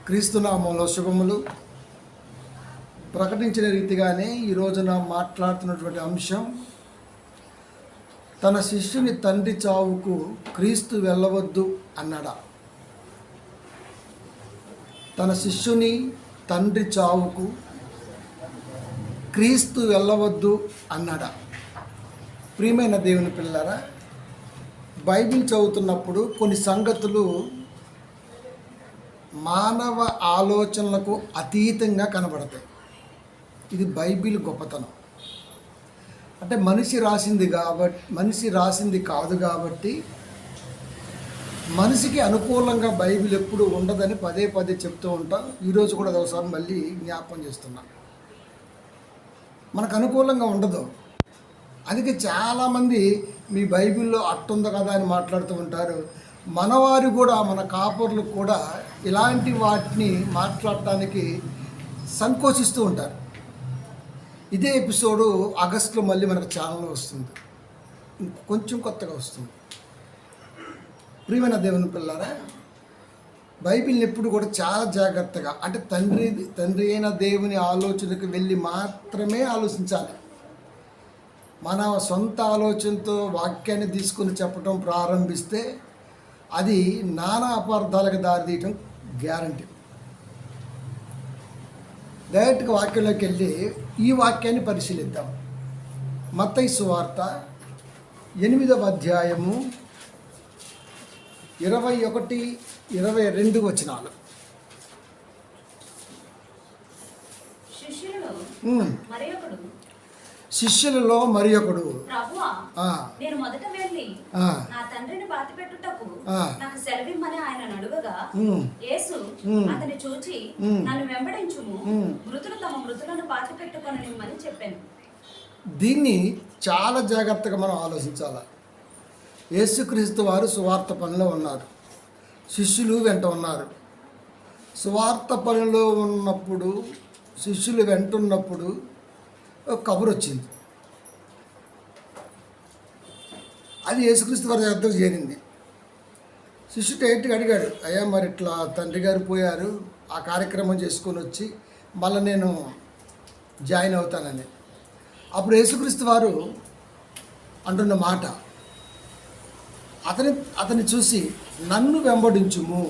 క్రీస్తునామంలో శుభములు. ప్రకటించిన రీతిగానే ఈ రోజున మాట్లాడుతున్నటువంటి అంశం, తన శిష్యుని తండ్రి చావుకు క్రీస్తు వెళ్ళవద్దు అన్నాడా? తన శిష్యుని తండ్రి చావుకు క్రీస్తు వెళ్ళవద్దు అన్నాడా? ప్రియమైన దేవుని పిల్లలారా, బైబిల్ చదువుతున్నప్పుడు కొన్ని సంగతులు మానవ ఆలోచనలకు అతీతంగా కనబడతాయి. ఇది బైబిల్ గొప్పతనం. అంటే మనిషి రాసింది కాదు కాబట్టి మనిషికి అనుకూలంగా బైబిల్ ఎప్పుడు ఉండదని పదే పదే చెప్తూ ఉంటాం. ఈరోజు కూడా ఒకసారి మళ్ళీ జ్ఞాపకం చేస్తున్నాం. మనకు అనుకూలంగా ఉండదు. అందుకే చాలామంది మీ బైబిల్లో అట్టుంది కదా అని మాట్లాడుతూ ఉంటారు. మనవారు కూడా, మన కాపర్లు కూడా ఇలాంటి వాటిని మాట్లాడటానికి సంకోచిస్తూ ఉంటారు. ఇదే ఎపిసోడు ఆగస్టులో మళ్ళీ మనకు ఛానల్లో వస్తుంది, కొంచెం కొత్తగా వస్తుంది. ప్రియమైన దేవుని పిల్లారా, బైబిల్ని ఎప్పుడు కూడా చాలా జాగ్రత్తగా, అంటే తండ్రి అయిన దేవుని ఆలోచనకు వెళ్ళి మాత్రమే ఆలోచించాలి. మన సొంత ఆలోచనతో వాక్యాన్ని తీసుకుని చెప్పడం ప్రారంభిస్తే అది నానా అపార్థాలకు దారితీయటం గ్యారంటీ. డైరెక్ట్గా వాక్యంలోకి వెళ్ళి ఈ వాక్యాన్ని పరిశీలిద్దాం. మత్తయి సువార్త 8వ అధ్యాయము 21-22 వచనాలు. శిష్యులలో మరి ఒకడు, నేను మొదట వెళ్ళి నా తండ్రిని పాతిపెట్టుటకు నాకు సెలవిమ్మని ఆయన అడుగగా, యేసు అతని చూచి నన్ను వెంబడించుము, మృతులు తమ మృతులను పాతిపెట్టుకొననిమ్మని చెప్పాను. దీన్ని చాలా జాగ్రత్తగా మనం ఆలోచించాలి. యేసుక్రీస్తు వారు సువార్త పనిలో ఉన్నారు, శిష్యులు వెంట ఉన్నారు. సువార్త పనిలో ఉన్నప్పుడు, శిష్యులు వెంటున్నప్పుడు ఒక కబురు వచ్చింది. అది యేసుక్రీస్తు వారి దగ్గరకు చేరింది. శిష్యుడు డైరెక్ట్గా అడిగాడు, అయ్యా మరి ఇట్లా తండ్రి గారు పోయారు, ఆ కార్యక్రమం చేసుకొని వచ్చి మళ్ళీ నేను జాయిన్ అవుతానని. అప్పుడు యేసుక్రీస్తు వారు అంటున్న మాట, అతని చూసి నన్ను వెంబడించుము,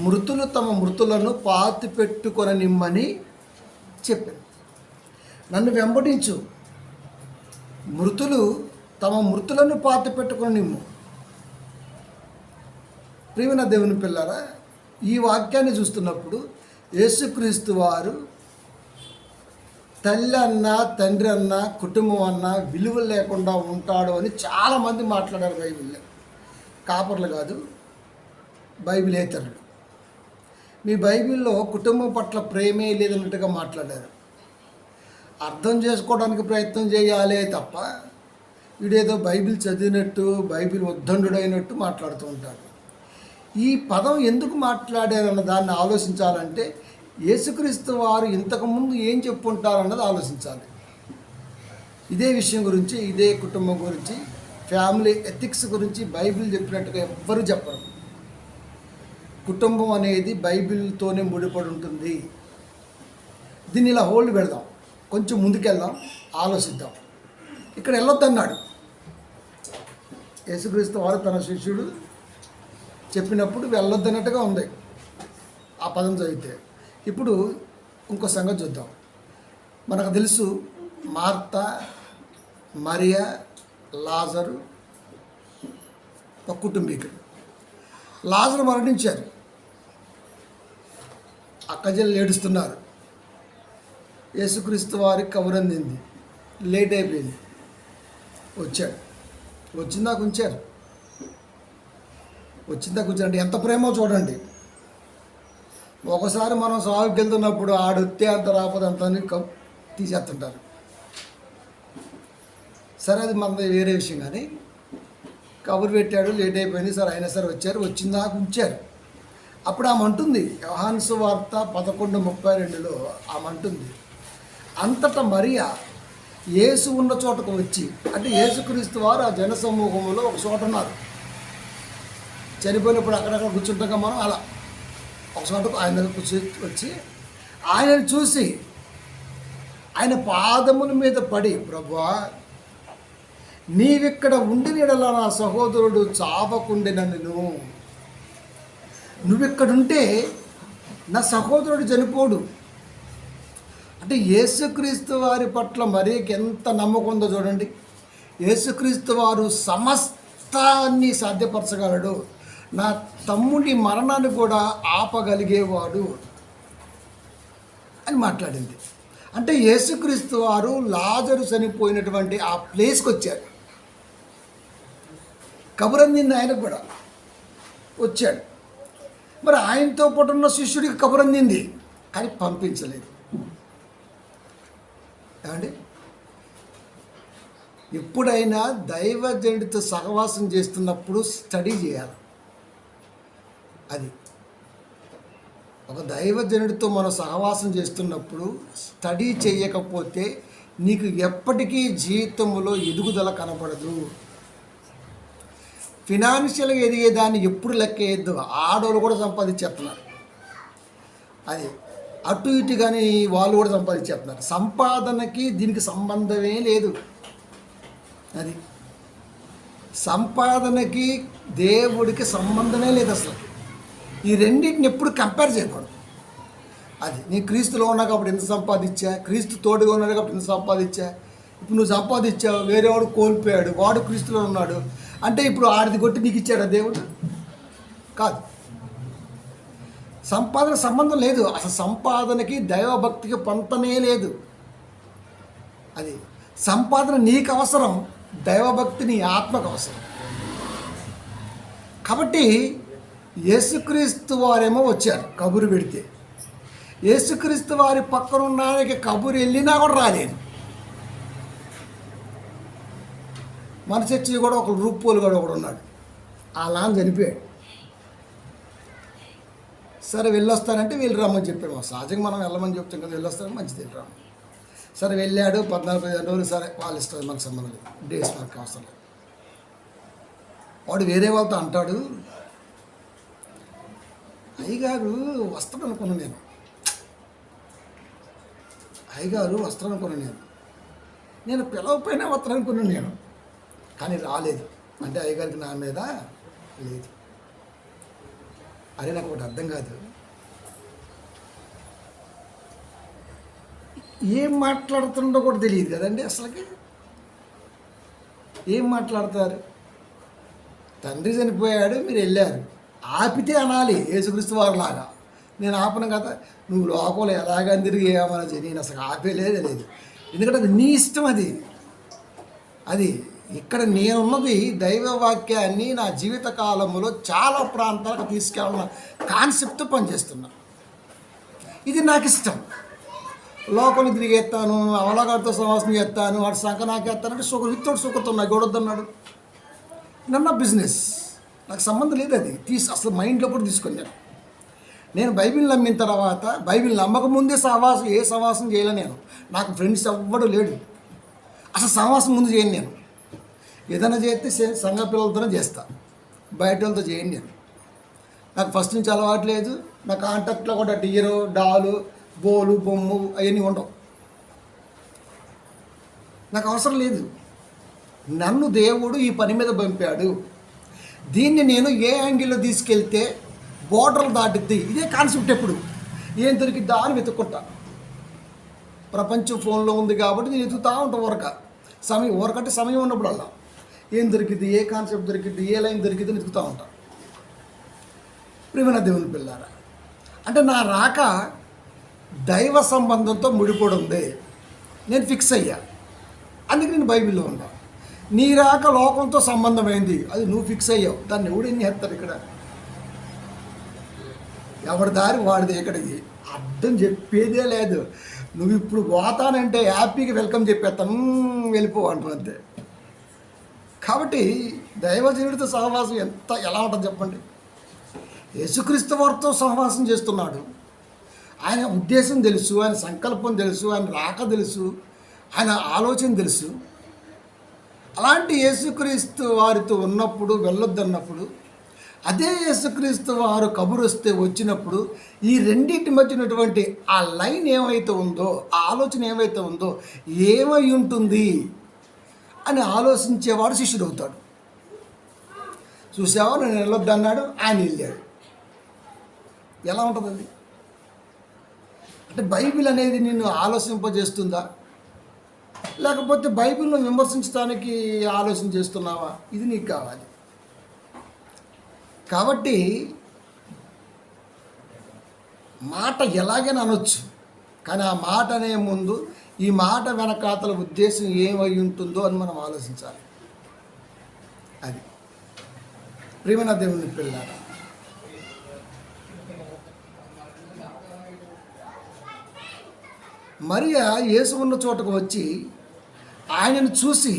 మృతులు తమ మృతులను పాతిపెట్టుకొననిమ్మని చెప్పాను. నన్ను వెంబడించు, మృతులు తమ మృతులను పాతిపెట్టుకొననిమ్ము. ప్రియమైన దేవుని పిల్లరా, ఈ వాక్యాన్ని చూస్తున్నప్పుడు యేసుక్రీస్తు వారు తల్లి అన్నా, తండ్రి అన్నా, కుటుంబం అన్నా విలువ లేకుండా ఉంటాడు అని చాలామంది మాట్లాడారు బైబిల్లో. కాపర్లు కాదు, బైబిలేతరులు. మీ బైబిల్లో కుటుంబం పట్ల ప్రేమే లేదన్నట్టుగా మాట్లాడారు. అర్థం చేసుకోవడానికి ప్రయత్నం చేయాలే తప్ప వీడేదో బైబిల్ చదివినట్టు, బైబిల్ ఉద్దండుడైనట్టు మాట్లాడుతూ ఉంటారు. ఈ పదం ఎందుకు మాట్లాడారన్న దాన్ని ఆలోచించాలంటే యేసుక్రీస్తు వారు ఇంతకుముందు ఏం చెప్పుంటారన్నది ఆలోచించాలి. ఇదే విషయం గురించి, ఇదే కుటుంబం గురించి, ఫ్యామిలీ ఎథిక్స్ గురించి బైబిల్ చెప్పినట్టుగా ఎవ్వరూ చెప్పరు. కుటుంబం అనేది బైబిల్తోనే ముడిపడి ఉంటుంది. దీన్ని ఇలా హోల్డ్ పెడదాం, కొంచెం ముందుకెళ్దాం, ఆలోచిద్దాం. ఇక్కడ వెళ్ళొద్దన్నాడు యేసుక్రీస్తు వారు. తన శిష్యుడు చెప్పినప్పుడు వెళ్ళొద్దన్నట్టుగా ఉంది ఆ పదం చదివితే. ఇప్పుడు ఇంకో సంగతి చూద్దాం. మనకు తెలుసు, మార్తా, మరియా, లాజరు ఒక కుటుంబీకులు. లాజరు మరణించారు, అక్కజల్లు ఏడుస్తున్నారు. యేసుక్రీస్తు వారికి కబురందింది, లేట్ అయిపోయింది. వచ్చాడు, వచ్చిందాక ఉంచారు. అంటే ఎంత ప్రేమో చూడండి. ఒకసారి మనం సాగుకి వెళ్తున్నప్పుడు ఆడొత్తే అంత రాకపోతే అంత తీసేస్తుంటారు. సరే, అది మన వేరే విషయం. కానీ కబురు పెట్టాడు, లేట్ అయిపోయింది, సరే అయినా సరే వచ్చారు, వచ్చిందాక ఉంచారు. అప్పుడు ఆమె అంటుంది, యోహాను సువార్త 11:32లో ఆమె అంటుంది, అంతటా మరియా యేసు ఉన్న చోటకు వచ్చి, అంటే యేసుక్రీస్తు వారు ఆ జనసమూహంలో ఒక చోట ఉన్నారు. చనిపోయినప్పుడు అక్కడక్కడ కూర్చుంటాం మనం అలా ఒక చోట ఆయన దగ్గర వచ్చి ఆయనను చూసి ఆయన పాదముల మీద పడి, ప్రభువా నీవిక్కడ ఉండి నీడల నా సహోదరుడు చావకుండెనను, నువ్విక్కడుంటే నా సహోదరుడు చనిపోడు. అంటే యేసుక్రీస్తు వారి పట్ల మరీ ఎంత నమ్మకం ఉందో చూడండి. యేసుక్రీస్తు వారు సమస్తాన్ని సాధ్యపరచగలడు, నా తమ్ముడి మరణాన్ని కూడా ఆపగలిగేవాడు అని మాట్లాడింది. అంటే యేసుక్రీస్తు వారు లాజరు చనిపోయినటువంటి ఆ ప్లేస్కి వచ్చారు. కబురందింది ఆయనకు కూడా వచ్చాడు. మరి ఆయనతో పాటు ఉన్న శిష్యుడికి కబురందింది కానీ పంపించలేదు. ఏమండి, ఎప్పుడైనా దైవజనుడితో సహవాసం చేస్తున్నప్పుడు స్టడీ చేయాలి. అది ఒక దైవజనుడితో మనం సహవాసం చేస్తున్నప్పుడు స్టడీ చేయకపోతే నీకు ఎప్పటికీ జీవితంలో ఎదుగుదల కనబడదు. ఫినాన్షియల్గా ఎదిగేదాన్ని ఎప్పుడు లెక్క వేయద్దు. ఆడవాళ్ళు కూడా సంపాదించేస్తున్నారు, అది అటు ఇటు కానీ వాళ్ళు కూడా సంపాదించేస్తున్నారు. సంపాదనకి దీనికి సంబంధమే లేదు. అది సంపాదనకి దేవుడికి సంబంధమే లేదు అసలు. ఈ రెండింటిని ఎప్పుడు కంపేర్ చేయకూడదు. అది నేను క్రీస్తులో ఉన్నా కాబట్టి ఎంత సంపాదించా, క్రీస్తు తోడుగా ఉన్నాడు కాబట్టి ఎంత సంపాదించా. ఇప్పుడు నువ్వు సంపాదించావు, వేరేవాడు కోల్పోయాడు, వాడు క్రీస్తులో ఉన్నాడు అంటే ఇప్పుడు ఆడిది కొట్టి నీకు ఇచ్చాడా దేవుడు? కాదు. సంపాదన సంబంధం లేదు. అసలు సంపాదనకి దైవభక్తికి పొంతనే లేదు. అది సంపాదన నీకు అవసరం, దైవభక్తి నీ ఆత్మకు అవసరం. కాబట్టి యేసుక్రీస్తు వారేమో వచ్చారు కబురు పెడితే, యేసుక్రీస్తు వారి పక్కన ఉన్నానికి కబురు వెళ్ళినా కూడా రాలేదు. మన చర్చి కూడా ఒక రూపోలు కూడా ఒకడు ఉన్నాడు, అలా చనిపోయాడు. సరే వెళ్ళొస్తానంటే వెళ్ళి రమ్మని చెప్పాడు. సహజంగా మనం వెళ్ళమని చెప్తాం కదా, వెళ్ళొస్తాను మంచిది, వెళ్ళి రమ్మని. సరే వెళ్ళాడు. 14-15 రోజులు. సరే వాళ్ళ ఇష్టం, మనకు సంబంధం లేదు, డేస్ మనకు అవసరం లేదు. వాడు వేరే వాళ్ళతో అంటాడు, అయ్యగారు వస్తాడు అనుకున్నాను నేను, అయ్యగారు వస్తాడు అనుకున్నాను నేను పిలవపోయినా వస్తాను అనుకున్నాను నేను, కానీ రాలేదు. అంటే అయ్యగారికి నా మీద లేదు. అరే నాకు ఒకటి అర్థం కాదు, ఏం మాట్లాడుతుండో కూడా తెలియదు కదండి అసలుకి. ఏం మాట్లాడతారు? తండ్రి చనిపోయాడు, మీరు వెళ్ళారు, ఆపితే అనాలి యేసుక్రీస్తు వారిలాగా. నేను ఆపను కదా, నువ్వు లోపల ఎలాగని తిరిగి ఏమన్నా, నేను అసలు ఆపేలేదే లేదు. ఎందుకంటే అది నీ ఇష్టం. అది ఇక్కడ నేనున్నది దైవవాక్యాన్ని నా జీవిత కాలంలో చాలా ప్రాంతాలకు తీసుకెళ్ళిన కాన్సెప్ట్ పనిచేస్తున్నా. ఇది నాకు ఇష్టం. లోపలికి తిరిగేస్తాను, అవలగాడితో సమాసం చేస్తాను, వాడు సంఖ నాకేస్తాను అంటే విత్తోడు సుఖతో నాకు గొడవద్దన్నాడు. నన్న బిజినెస్, నాకు సంబంధం లేదు. అది అసలు మైండ్లో కూడా తీసుకున్నాను. నేను బైబిల్ నమ్మిన తర్వాత, బైబిల్ నమ్మకముందే ఏ సహవాసం చేయలే నేను. నాకు ఫ్రెండ్స్ ఎవ్వడు లేడు, అసలు సహవాసం ముందు చేయను నేను. ఏదైనా చేస్తే సంఘ పిల్లలతోనే చేస్తా, బయట వాళ్ళతో చేయను నేను. నాకు ఫస్ట్ నుంచి అలవాటు లేదు. నా కాంటాక్ట్లో కూడా డియరు, డాలు, బోలు, బొమ్ము అవన్నీ ఉండవు. నాకు అవసరం లేదు. నన్ను దేవుడు ఈ పని మీద పంపాడు. దీన్ని నేను ఏ యాంగిల్లో తీసుకెళ్తే బోర్డర్లు దాటిద్ది, ఇదే కాన్సెప్ట్. ఎప్పుడు ఏం దొరికిద్దా అని వెతుక్కుంటా. ప్రపంచం ఫోన్లో ఉంది కాబట్టి నేను వెతుకుతా ఉంటాను. ఊరకంటే సమయం ఉన్నప్పుడు అలా ఏం దొరికిద్ది, ఏ కాన్సెప్ట్ దొరికిద్ది, ఏ లైన్ దొరికిద్ది అని వెతుకుతూ ఉంటాను. ప్రియమైన దేవుని పిల్లారా, అంటే నా రాక దైవ సంబంధంతో ముడిపడి ఉంది. నేను ఫిక్స్ అయ్యా, అందుకే నేను బైబిల్లో ఉన్నా. నీ రాక లోకంతో సంబంధమైంది, అది నువ్వు ఫిక్స్ అయ్యావు. దాన్ని ఎవడు ఎన్ని చేస్తారు? ఇక్కడ ఎవరి దారి వాడిది. ఇక్కడికి అర్థం చెప్పేదే లేదు. నువ్వు ఇప్పుడు పోతానంటే హ్యాపీగా వెల్కమ్ చెప్పేస్తాను, వెళ్ళిపో అంటావు అంతే. కాబట్టి దైవజనుడితో సహవాసం ఎలా ఉంటుంది చెప్పండి. యేసుక్రీస్తు వారితో సహవాసం చేస్తున్నాడు. ఆయన ఉద్దేశం తెలుసు, ఆయన సంకల్పం తెలుసు, ఆయన రాక తెలుసు, ఆయన ఆలోచన తెలుసు. అలాంటి యేసుక్రీస్తు వారితో ఉన్నప్పుడు, వెళ్ళొద్దన్నప్పుడు అదే యేసుక్రీస్తు వారు కబురు వస్తే వచ్చినప్పుడు ఈ రెండింటి మధ్యనటువంటి ఆ లైన్ ఏమైతే ఉందో, ఆ ఆలోచన ఏమైతే ఉందో, ఏమై ఉంటుంది అని ఆలోచించేవాడు శిష్యుడు అవుతాడు. చూసావా, నేను వెళ్ళొద్దు అన్నాడు, ఆయన వెళ్ళాడు. ఎలా ఉంటుంది అది? అంటే బైబిల్ అనేది నిన్ను ఆలోచింపజేస్తుందా, లేకపోతే బైబిల్ను విమర్శించడానికి ఆలోచన చేస్తున్నావా? ఇది నీకు కావాలి. కాబట్టి మాట ఎలాగైనా అనొచ్చు, కానీ ఆ మాట అనే ముందు ఈ మాట వెనకాతల ఉద్దేశం ఏమై ఉంటుందో అని మనం ఆలోచించాలి. అది ప్రియమైన దేవుని పిల్లారా, మరియా యేసు ఉన్న చోటకు వచ్చి ఆయనను చూసి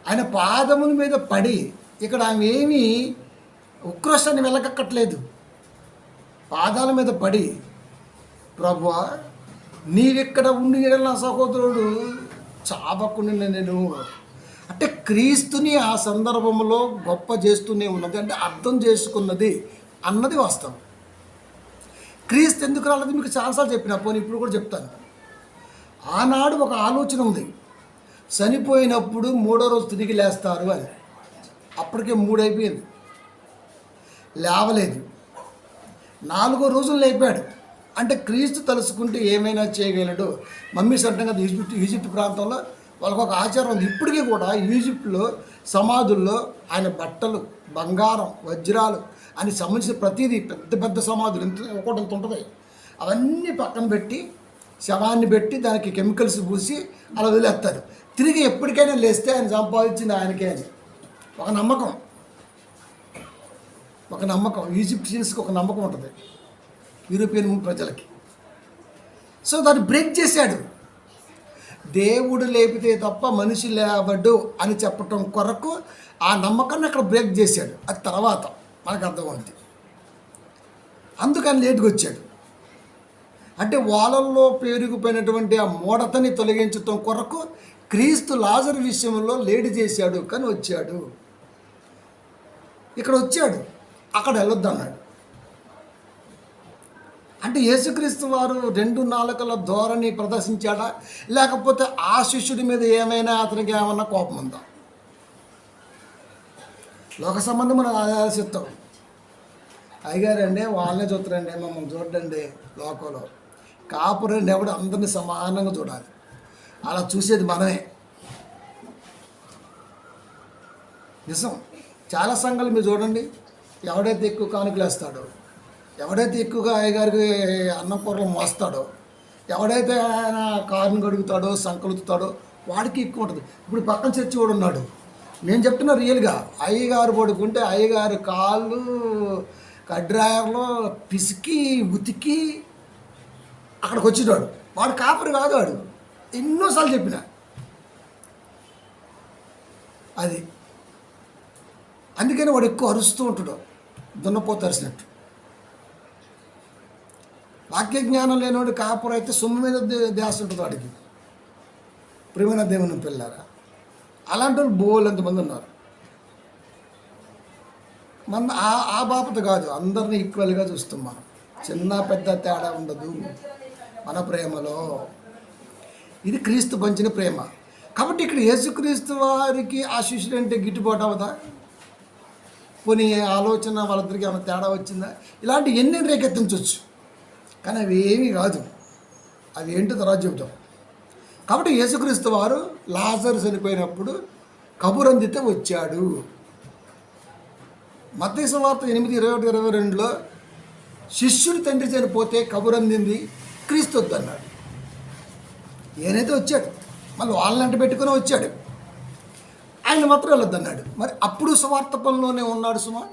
ఆయన పాదముల మీద పడి, ఇక్కడ ఆమె ఏమీ ఉక్రోషాన్ని వెళ్ళకక్కట్లేదు, పాదాల మీద పడి, ప్రభువా నీవిక్కడ ఉండి నా సహోదరుడు చావకుండా నేను, అంటే క్రీస్తుని ఆ సందర్భంలో గొప్ప చేస్తూనే ఉన్నది, అంటే అర్థం చేసుకున్నది అన్నది వాస్తవం. క్రీస్తు ఎందుకు రాలేదు మీకు చాలాసార్లు చెప్పిన, పోనీ ఇప్పుడు కూడా చెప్తాను. ఆనాడు ఒక ఆలోచన ఉంది, చనిపోయినప్పుడు 3వ రోజు తిరిగి లేస్తారు అని. అప్పటికే 3 అయిపోయింది, లేవలేదు. 4వ రోజులు లేపాడు. అంటే క్రీస్తు తలుసుకుంటే ఏమైనా చేయగలడు. మమ్మీస్ అంటాం కదా, ఈజిప్ట్ ప్రాంతంలో వాళ్ళకు ఒక ఆచారం ఉంది. ఇప్పటికీ కూడా ఈజిప్ట్లో సమాధుల్లో ఆయన బట్టలు, బంగారం, వజ్రాలు అని సంబంధించిన ప్రతిదీ పెద్ద పెద్ద సమాధులు ఒకటి ఉంటుంది, అవన్నీ పక్కన పెట్టి శవాన్ని పెట్టి దానికి కెమికల్స్ పూసి అలా వదిలేస్తారు. తిరిగి ఎప్పటికైనా లేస్తే ఆయన సంపాదించింది ఆయనకే అని ఒక నమ్మకం. ఒక నమ్మకం ఈజిప్షియన్స్కి ఒక నమ్మకం ఉంటుంది, యూరోపియన్ ప్రజలకి. సో దాన్ని బ్రేక్ చేశాడు. దేవుడు లేపితే తప్ప మనిషి లేవడు అని చెప్పటం కొరకు ఆ నమ్మకాన్ని అక్కడ బ్రేక్ చేశాడు. అది తర్వాత మనకు అర్థమవుతుంది. అందుకని లేటుగా వచ్చాడు. అంటే వాళ్ళల్లో పేరుకుపోయినటువంటి ఆ మూఢతని తొలగించటం కొరకు క్రీస్తు లాజరు విషయంలో లేటు చేశాడు, కానీ వచ్చాడు. ఇక్కడ వచ్చాడు, అక్కడ వెళ్ళొద్దు అన్నాడు. అంటే యేసుక్రీస్తు వారు 2 నాలుకల ధోరణి ప్రదర్శించాడా, లేకపోతే ఆ శిష్యుడి మీద ఏమైనా అతనికి ఏమన్నా కోపం ఉందా? లోక సంబంధం మనం ఆలోచిస్తాం. అయ్యారండి వాళ్ళనే చూస్తారండి, మమ్మల్ని చూడండి. లోకంలో కాపురండి ఎవడు అందరినీ సమానంగా చూడాలి, అలా చూసేది మనమే. నిజం. చాలా సంఘాలు మీరు చూడండి, ఎవడైతే ఎక్కువ కానుకలు వేస్తాడో, ఎవడైతే ఎక్కువగా అయ్యగారికి అన్నం కూరలు మోస్తాడో, ఎవడైతే ఆయన కారుని గడుగుతాడో, సంకలుతాడో వాడికి ఎక్కువ ఉంటుంది. ఇప్పుడు పక్కన చర్చి కూడా ఉన్నాడు. నేను చెప్తున్నా రియల్గా, అయ్యగారు పడుకుంటే అయ్యగారు కాళ్ళు కడ్రాయర్లో పిసికి ఉతికి అక్కడికి వచ్చేటాడు. వాడు కాపరి కాదు, వాడు ఎన్నోసార్లు చెప్పిన అది. అందుకని వాడు ఎక్కువ అరుస్తూ ఉంటాడు, దున్నపోతు అరిసినట్టు. వాక్య జ్ఞానం లేనివాడు కాపురం అయితే సొమ్ము మీద ధ్యాస ఉంటుంది వాడికి. ప్రియమైన దేవుని పిల్లారా, అలాంటి వాళ్ళు బోలంతమంది ఉన్నారు. మన ఆ బాపత కాదు, అందరినీ ఈక్వల్గా చూస్తాం మనం. చిన్న పెద్ద తేడా ఉండదు మన ప్రేమలో. ఇది క్రీస్తు పంచిన ప్రేమ. కాబట్టి ఇక్కడ యేసుక్రీస్తు వారికి ఆ శిష్యుడు అంటే గిట్టుబాటు అవుదా? పోనీ ఆలోచన వాళ్ళిద్దరికి ఏమైనా తేడా వచ్చిందా? ఇలాంటి ఎన్ని రేకెత్తించవచ్చు, కానీ అవి ఏమీ కాదు. అవి ఏంటో తర్వాత చెబుతాం. కాబట్టి యేసుక్రీస్తు వారు లాజరు చనిపోయినప్పుడు కబురందితే వచ్చాడు. మత్తయి సువార్త 8:21-22లో శిష్యుడి తండ్రి చనిపోతే కబురందింది క్రీస్తు వద్దన్నాడు. ఏనైతే వచ్చాడు, మళ్ళీ వాళ్ళంట పెట్టుకుని వచ్చాడు. ఆయన మాత్రం వెళ్ళొద్దన్నాడు. మరి అప్పుడు సువార్త పనిలోనే ఉన్నాడు. సుమా,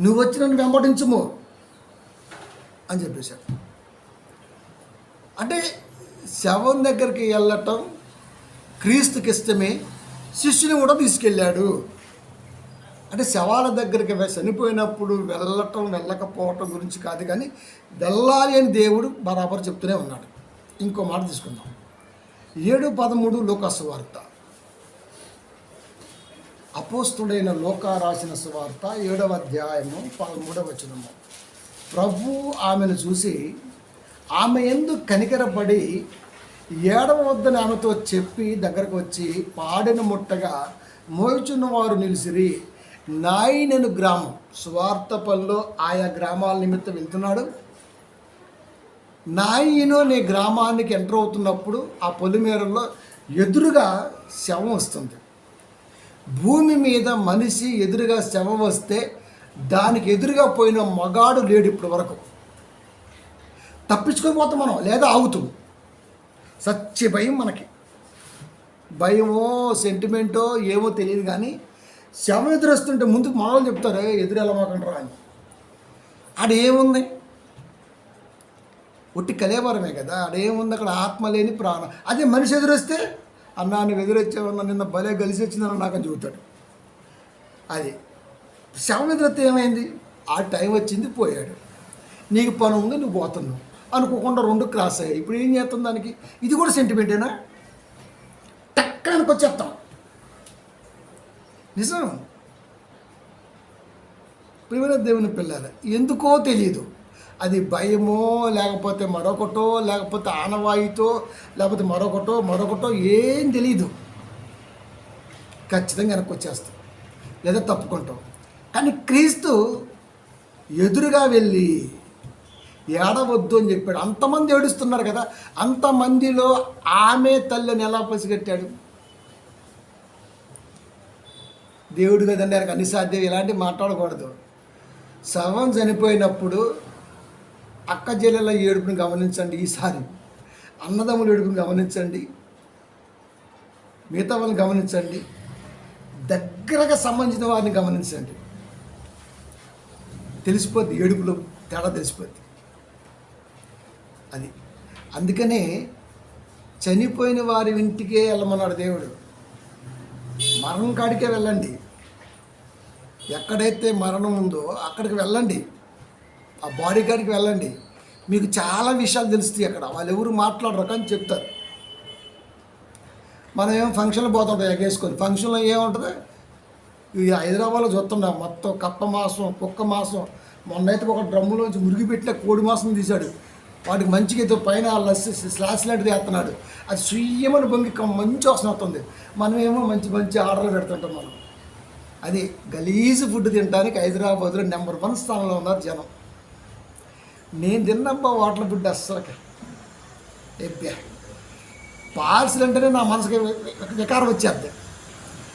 నువ్వు వచ్చి నన్ను వెంబడించుము అని చెప్పేశాడు. అంటే శవం దగ్గరికి వెళ్ళటం క్రీస్తుకి ఇష్టమే, శిష్యుని కూడా తీసుకెళ్ళాడు. అంటే శవాల దగ్గరికి చనిపోయినప్పుడు వెళ్ళటం వెళ్ళకపోవటం గురించి కాదు, కానీ వెళ్ళాలి అని దేవుడు బరాబర్ చెప్తూనే ఉన్నాడు. ఇంకో మాట తీసుకుందాం. 7:13 లూకా సువార్త. అపోస్తుడైన లూకా రాసిన సువార్త 7వ అధ్యాయము 13వ వచనము. ప్రభు ఆమెను చూసి ఆమె యందు కనికరపడి ఏడవద్దని ఆమెతో చెప్పి దగ్గరకు వచ్చి పాడెను ముట్టగా మోయుచున్న వారు నిలిసిరి. నాయినను గ్రామం, సువార్త పనిలో ఆయా గ్రామాల నిమిత్తం వెళ్తున్నాడు. నాయిను అనే గ్రామానికి ఎంటర్ అవుతున్నప్పుడు ఆ పొలిమేరలో ఎదురుగా శవం వస్తుంది. భూమి మీద మనిషి ఎదురుగా శవం వస్తే దానికి ఎదురుగా పోయిన మగాడు లేడు ఇప్పటి వరకు. తప్పించుకోకపోతాం మనం, లేదా ఆగుతాం. సత్య భయం మనకి. భయమో సెంటిమెంటో ఏమో తెలియదు, కానీ శవం ఎదురొస్తుంటే ముందుకు మనవాళ్ళు చెప్తారు ఎదురు వెళ్ళమాకంటారా అని. ఆడేముంది? ఒట్టి కలేవరమే కదా. ఆడేముంది? అక్కడ ఆత్మ లేని ప్రాణం. అదే మనిషి ఎదురొస్తే అన్నా నువ్వు ఎదురొచ్చావన్నా నిన్న భలే కలిసి వచ్చిందని నాకు అని చెబుతాడు. అది శవం ఎదురైతే ఏమైంది? ఆ టైం వచ్చింది, పోయాడు. నీకు పని ఉంది, నువ్వు పోతున్నావు అనుకోకుండా 2 క్రాస్ అయ్యాయి. ఇప్పుడు ఏం చేస్తాం దానికి? ఇది కూడా సెంటిమెంటేనా? టక్కడానికి వచ్చేస్తాం. నిజం. ప్రియమైన దేవుని పిల్లలు, ఎందుకో తెలియదు. అది భయమో, లేకపోతే మరొకటో, లేకపోతే ఆనవాయితో, లేకపోతే మరొకటో ఏం తెలీదు. ఖచ్చితంగా వెనక్కి వచ్చేస్తాం, లేదా తప్పుకుంటాం. కానీ క్రీస్తు ఎదురుగా వెళ్ళి ఏడవద్దు అని చెప్పాడు. అంతమంది ఏడుస్తున్నారు కదా, అంతమందిలో ఆమె తల్లిని ఎలా పసిగట్టాడు? దేవుడు కదండి, ఆయనకు అన్ని సాధ్యం. ఇలాంటివి మాట్లాడకూడదు. శవం చనిపోయినప్పుడు అక్క చెల్లెల ఏడుపుని గమనించండి. ఈసారి అన్నదమ్ముల ఏడుపుని గమనించండి, మిగతా వాళ్ళని గమనించండి, దగ్గరగా సంబంధించిన వారిని గమనించండి. తెలిసిపోద్ది, ఏడుపులో తేడా తెలిసిపోద్ది. అది అందుకనే చనిపోయిన వారి ఇంటికే వెళ్ళమన్నాడు దేవుడు. మరణం కాడికే వెళ్ళండి. ఎక్కడైతే మరణం ఉందో అక్కడికి వెళ్ళండి, ఆ బాడీ కాడికి వెళ్ళండి. మీకు చాలా విషయాలు తెలుస్తాయి అక్కడ. వాళ్ళు ఎవరు మాట్లాడరు కానీ చెప్తారు. మనం ఏమో ఫంక్షన్లు పోతుంటాం ఎగేసుకొని. ఫంక్షన్లో ఏముంటుంది? ఈ హైదరాబాద్లో చూస్తున్నాం మొత్తం కప్ప మాంసం, కుక్క మాంసం. మొన్నైతే ఒక డ్రమ్ములోంచి మురిగి పెట్టిన కోడి మాంసం తీశాడు. వాటికి మంచిగా ఏదో పైన స్లాస్ లాంటిది వేస్తున్నాడు. అది స్వీయమని బొంగి మంచి వాసన వస్తుంది. మనమేమో మంచి మంచి ఆర్డర్లు పెడుతుంటాం. మనం అది గలీజ్ ఫుడ్ తినడానికి హైదరాబాద్లో నెంబర్ 1 స్థానంలో ఉన్నారు జనం. నేను తిన్నబ్బా హోటల్ ఫుడ్ అస్సలకి ఎబ్బా. పార్సిల్ అంటేనే నా మనసుకి వికారం వచ్చేద్ది.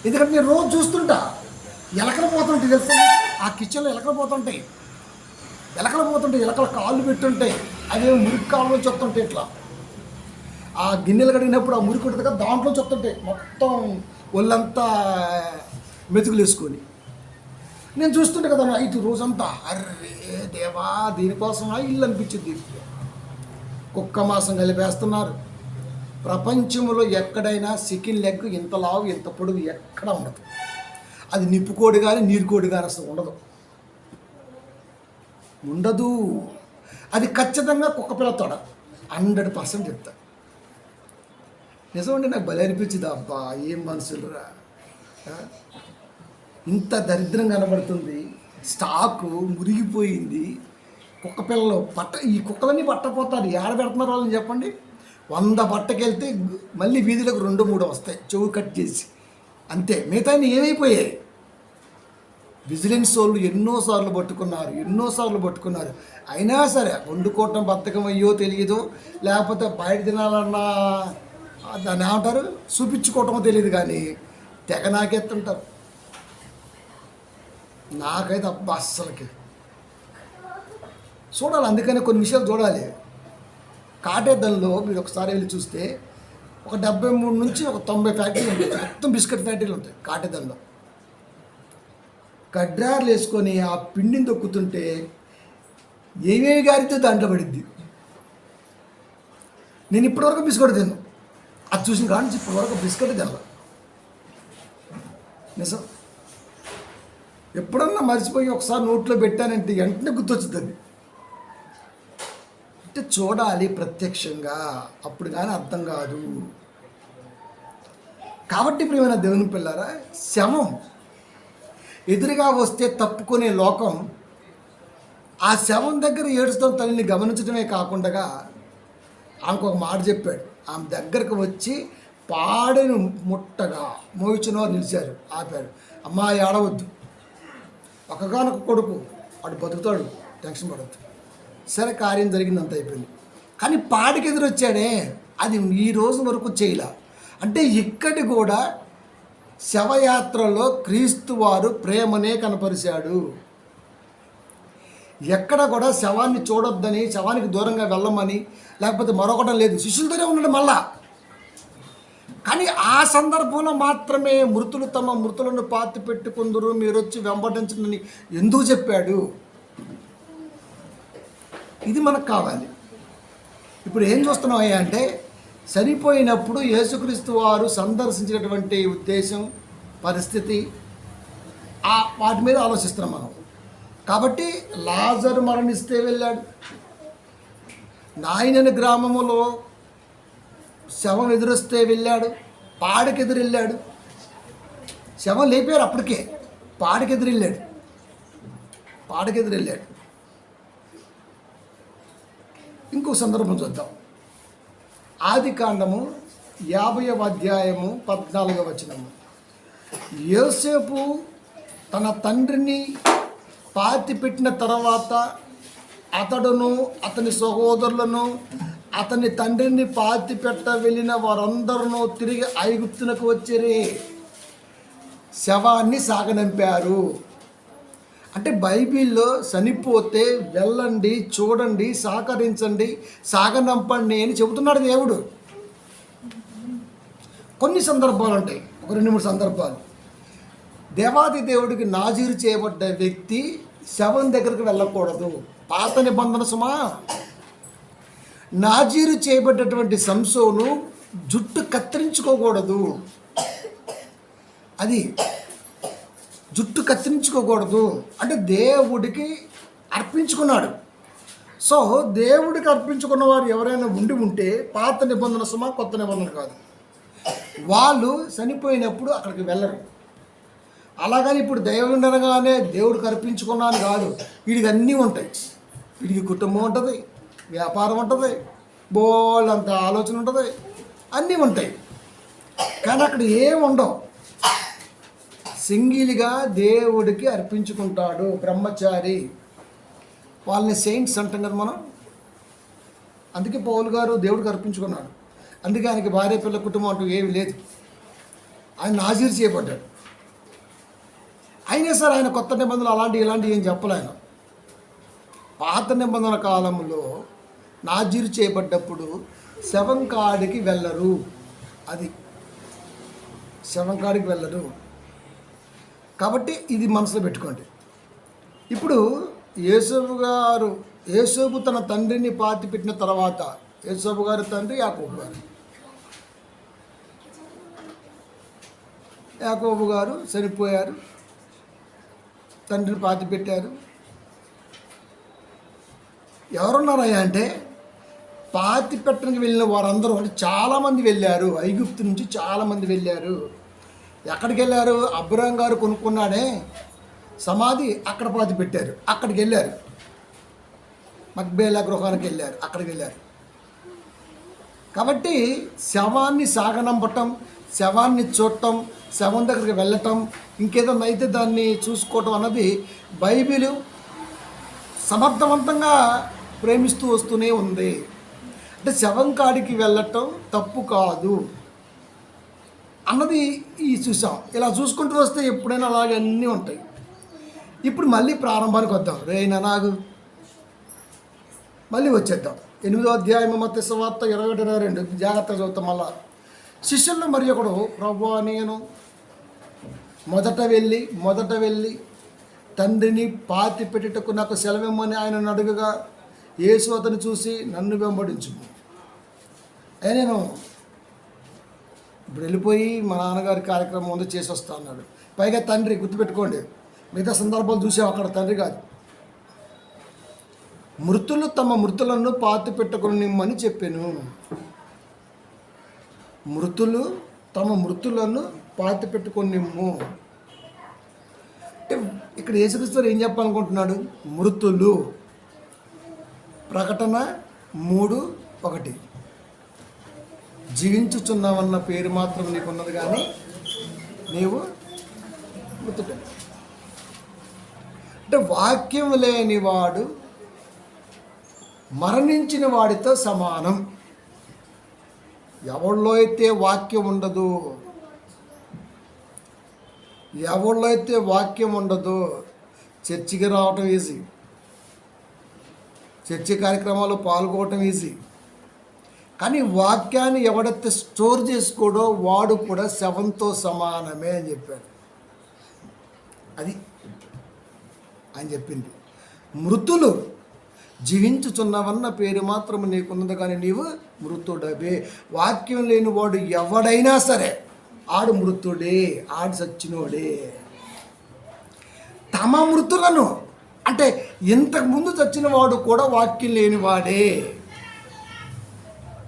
ఎందుకంటే నేను రోజు చూస్తుంటా ఎలకలు పోతుంటాయి తెలుసా. ఆ కిచెన్లో ఎలకలు పోతుంటాయి, ఎలకల కాళ్ళు పెట్టుంటాయి. అదే మురికి కాళ్ళలో చెప్తుంటాయి. ఇట్లా ఆ గిన్నెలు కడిగినప్పుడు ఆ మురికి ఉంటుంది కదా, దాంట్లో చెప్తుంటాయి మొత్తం ఒళ్ళంతా మెతుకులు వేసుకొని. నేను చూస్తుంటే కదా నైట్ రోజంతా, అర్రే దేవా దీనికోసం ఇల్లు అనిపించింది. కుక్క మాంసం కలిపేస్తున్నారు. ప్రపంచంలో ఎక్కడైనా చికెన్ లెగ్ ఇంత లావు ఇంత పొడుగు ఎక్కడ ఉండదు. అది నిప్పుకోడి కానీ నీరుకోడి కానీ అసలు ఉండదు. అది ఖచ్చితంగా కుక్క పిల్లతోడ 100% చెప్తా. నిజమంటే నాకు భలే అనిపించింది. అబ్బా ఏం మనుషులురా, ఇంత దరిద్రం కనబడుతుంది. స్టాకు మురిగిపోయింది. కుక్క పిల్లలు ఈ కుక్కలన్నీ పట్టపోతారు. ఏడ పెడుతున్నారు వాళ్ళని చెప్పండి. 100 పట్టకెళ్తే మళ్ళీ వీధిలోకి 2-3 వస్తాయి చెవు కట్ చేసి, అంతే. మిగతా ఏమైపోయాయి? విజిలెన్స్ వాళ్ళు ఎన్నోసార్లు పట్టుకున్నారు. అయినా సరే వండుకోవటం బద్ధకం అయ్యో తెలియదు, లేకపోతే బయట తినాలన్నా దాన్ని ఏమంటారు చూపించుకోవటమో తెలియదు, కానీ తెగ నాకెత్తుంటారు. నాకైతే అబ్బా అస్సలకి చూడాలి. అందుకని కొన్ని విషయాలు చూడాలి. కాటేదన్లో మీరు ఒకసారి వెళ్ళి చూస్తే ఒక 73 నుంచి ఒక 90 ఫ్యాక్టరీలు ఉంటాయి. మొత్తం బిస్కెట్ ఫ్యాక్టరీలు ఉంటాయి కాటేదన్లో. కడ్రార్లు వేసుకొని ఆ పిండిని తొక్కుతుంటే ఏమేమి గారితో దాంట్లో పడిద్ది. నేను ఇప్పటివరకు బిస్కెట్ తిన్నాను. అది చూసిన కాడి నుంచి ఇప్పటివరకు బిస్కెట్ తిన్నాను. నిజం. ఎప్పుడన్నా మర్చిపోయి ఒకసారి నోట్లో పెట్టానంటే వెంటనే గుర్తొచ్చుతుంది. అంటే చూడాలి ప్రత్యక్షంగా, అప్పుడు కానీ అర్థం కాదు. కాబట్టి ప్రియమైన దేవుని పిల్లారా, శవం ఎదురుగా వస్తే తప్పుకునే లోకం ఆ శవం దగ్గర ఏడుస్తున్న తల్లిని గమనించడమే కాకుండా ఆమెకు ఒక మాట చెప్పాడు. ఆమె దగ్గరకు వచ్చి పాడెను ముట్టగా మోయిచునో నిలిచారు, ఆపారు. అమ్మా ఏడవద్దు, ఒకగానొక కొడుకు, వాడు బతుకుతాడు, టెన్షన్ పడద్దు. సరే, కార్యం జరిగిందంత అయిపోయింది. కానీ పాడికి ఎదురొచ్చాడే, అది ఈ రోజు వరకు చేయలే. అంటే ఇక్కడి కూడా శవయాత్రలో క్రీస్తు వారు ప్రేమనే కనపరిచాడు. ఎక్కడ కూడా శవాన్ని చూడొద్దని, శవానికి దూరంగా వెళ్ళమని, లేకపోతే మరొకటం లేదు. శిష్యులతోనే ఉన్నాడు మళ్ళా. కానీ ఆ సందర్భంలో మాత్రమే మృతులు తమ మృతులను పాతి పెట్టుకుందరు, మీరు వచ్చి వెంబడించండి ఎందుకు చెప్పాడు? ఇది మనకు కావాలి. ఇప్పుడు ఏం చూస్తున్నామయ్యా అంటే, చనిపోయినప్పుడు యేసుక్రీస్తు వారు సందర్శించినటువంటి ఉద్దేశం, పరిస్థితి, వాటి మీద ఆలోచిస్తున్నాం మనం. కాబట్టి లాజరు మరణిస్తే వెళ్ళాడు, నాయనని గ్రామములో శవం ఎదురొస్తే వెళ్ళాడు, పాడికి ఎదురు వెళ్ళాడు. శవం లేపారు అప్పటికే, పాడికి ఎదురు వెళ్ళాడు. ఇంకో సందర్భం చూద్దాం. ఆదికాండము 50వ అధ్యాయము 14వ వచనము. యోసేపు తన తండ్రిని పాతి పెట్టిన తర్వాత అతడును అతని సహోదరులను అతని తండ్రిని పాతి పెట్ట వెళ్ళిన వారందరూ తిరిగి ఐగుప్తునకు వచ్చిరి, శవాన్ని సాగనంపారు. అంటే బైబిల్లో చనిపోతే వెళ్ళండి, చూడండి, సహకరించండి, సాగనంపండి అని చెబుతున్నాడు దేవుడు. కొన్ని సందర్భాలు ఉంటాయి, ఒక 2-3 సందర్భాలు. దేవాది దేవుడికి నాజీరు చేయబడ్డ వ్యక్తి శవం దగ్గరికి వెళ్ళకూడదు, పాత నిబంధన సుమా. నాజీరు చేయబడ్డటువంటి సంసోను జుట్టు కత్తిరించుకోకూడదు, అది జుట్టు కత్తిరించుకోకూడదు. అంటే దేవుడికి అర్పించుకున్నాడు. సో దేవుడికి అర్పించుకున్న వారు ఎవరైనా ఉంటే పాత నిబంధన సుమా, కొత్త నిబంధన కాదు, వాళ్ళు చనిపోయినప్పుడు అక్కడికి వెళ్ళరు. అలాగని ఇప్పుడు దైవం అనగానే దేవుడికి అర్పించుకున్నాను కాదు. వీడికి అన్నీ ఉంటాయి. వీడికి కుటుంబం ఉంటుంది, వ్యాపారం ఉంటుంది, బోళ్ళంత ఆలోచన ఉంటుంది, అన్నీ ఉంటాయి. కానీ అక్కడ ఏమి ఉండవు. సింగిల్గా దేవుడికి అర్పించుకుంటాడు బ్రహ్మచారి. వాళ్ళని సెయింట్స్ అంటాం కదా మనం. అందుకే పౌలు గారు దేవుడికి అర్పించుకున్నాడు. అందుకే ఆయనకి భార్య పిల్ల కుటుంబం అంటూ ఏమి లేదు. ఆయన నాజీరు చేయబడ్డాడు. అయినా సరే ఆయన కొత్త నిబంధనలు ఇలాంటివి ఏం చెప్పలే. ఆయన పాత నిబంధన కాలంలో నాజీరు చేయబడ్డప్పుడు శవం కాడికి వెళ్ళరు, అది శవం కాడికి వెళ్ళరు. కాబట్టి ఇది మనసులో పెట్టుకోండి. ఇప్పుడు యేసోబు తన తండ్రిని పాతి పెట్టిన తర్వాత, యేసోబు గారి తండ్రి యాకోబు గారు చనిపోయారు, తండ్రిని పాతి పెట్టారు. ఎవరున్నారయ్యా అంటే, పాతి పెట్టడానికి వెళ్ళిన వారందరూ అంటే చాలామంది వెళ్ళారు. ఐగుప్తు నుంచి చాలామంది వెళ్ళారు. ఎక్కడికి వెళ్ళారు? అబ్రహాం గారు కొనుక్కున్నాడే సమాధి, అక్కడ పాతి పెట్టారు. అక్కడికి వెళ్ళారు. మక్బేలా గృహానికి వెళ్ళారు, అక్కడికి వెళ్ళారు. కాబట్టి శవాన్ని సాగనంపటం, శవాన్ని చూడటం, శవం దగ్గరికి వెళ్ళటం, ఇంకేదన్నా అయితే దాన్ని చూసుకోవటం అన్నది బైబిల్ సమర్థవంతంగా ప్రేమిస్తూ వస్తూనే ఉంది. అంటే శవం కాడికి వెళ్ళటం తప్పు కాదు అన్నది చూసాం. ఇలా చూసుకుంటూ వస్తే ఎప్పుడైనా అలాగే అన్నీ ఉంటాయి. ఇప్పుడు మళ్ళీ ప్రారంభానికి వద్దాం. నాగు మళ్ళీ వచ్చేద్దాం. 8వ అధ్యాయం మత్తయి సువార్త 21-22 జాగ్రత్తగా చదువుతాం. మళ్ళా శిష్యుల్లో మరి ఒకడు, ప్రభువా నేను మొదట వెళ్ళి తండ్రిని పాతి పెట్టుటకు నాకు సెలవిమ్మని ఆయనను అడుగగా, యేసు అతను చూసి నన్ను వెంబడించు. నేను ఇప్పుడు వెళ్ళిపోయి మా నాన్నగారి కార్యక్రమం ముందు చేసి వస్తా అన్నాడు. పైగా తండ్రి, గుర్తుపెట్టుకోండి, మిగతా సందర్భాలు చూసాం, అక్కడ తండ్రి కాదు. మృతులు తమ మృతులను పాతి పెట్టుకునిమ్మని చెప్పాను. మృతులు తమ మృతులను పాతి పెట్టుకునిమ్ము అంటే ఇక్కడ యేసుక్రీస్తు ఏం చెప్పాలనుకుంటున్నాడు? మృతులు. ప్రకటన 3:1 జీవించుచున్నావన్న పేరు మాత్రం నీకున్నది కానీ నీవు మృతుడు. అంటే వాక్యం లేనివాడు మరణించిన వాడితో సమానం. ఎవరిలో అయితే వాక్యం ఉండదు, ఎవరిలో అయితే వాక్యం ఉండదో చర్చికి రావటం ఈజీ, చర్చి కార్యక్రమాల్లో పాల్గొనటం ఈజీ. కానీ వాక్యాన్ని ఎవడైతే స్టోర్ చేసుకోడో వాడు కూడా శవంతో సమానమే అని చెప్పాడు. అది ఆయన చెప్పింది. మృతులు. జీవించుచున్నవన్న పేరు మాత్రం నీకున్నది కానీ నీవు మృతుడవే. వాక్యం లేని వాడు ఎవడైనా సరే ఆడు మృతుడే, ఆడు సచ్చినోడే. తమ మృతులను అంటే ఇంతకుముందు చచ్చిన వాడు కూడా వాక్యం లేనివాడే.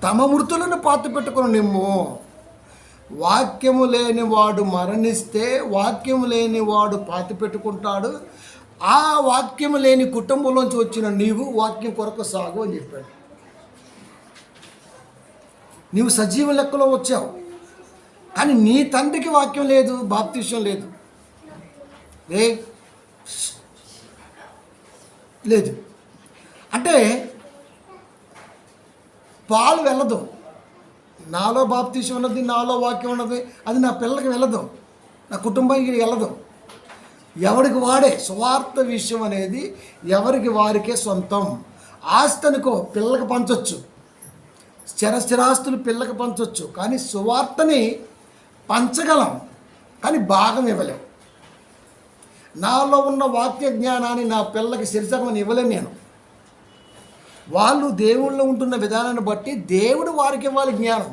తమ మృతులను పాతి పెట్టుకుని నిమ్ము. వాక్యము లేనివాడు మరణిస్తే వాక్యము లేనివాడు పాతి పెట్టుకుంటాడు. ఆ వాక్యము లేని కుటుంబంలోంచి వచ్చిన నీవు వాక్యం కొరకు సాగు అని చెప్పాడు. నీవు సజీవ లెక్కలో వచ్చావు, కానీ నీ తండ్రికి వాక్యం లేదు, బాప్తిష్యం లేదు. లేదు అంటే పాలు వెళ్ళదు. నాలో బాప్తిష్యం ఉన్నది, నాలో వాక్యం ఉన్నది, అది నా పిల్లలకి వెళ్ళదు, నా కుటుంబానికి వెళ్ళదు. ఎవరికి వాడే. సువార్త విషయం అనేది ఎవరికి వారికే సొంతం. ఆస్తి అనుకో పిల్లలకు పంచవచ్చు, స్థిరాస్తులు పిల్లలకు పంచవచ్చు, కానీ సువార్తని పంచగలం, కానీ భాగం ఇవ్వలేం. నాలో ఉన్న వాక్య జ్ఞానాన్ని నా పిల్లలకి శిరసగమని ఇవ్వలేను నేను. వాళ్ళు దేవుళ్ళు ఉంటున్న విధానాన్ని బట్టి దేవుడు వారికి ఇవ్వాలి జ్ఞానం.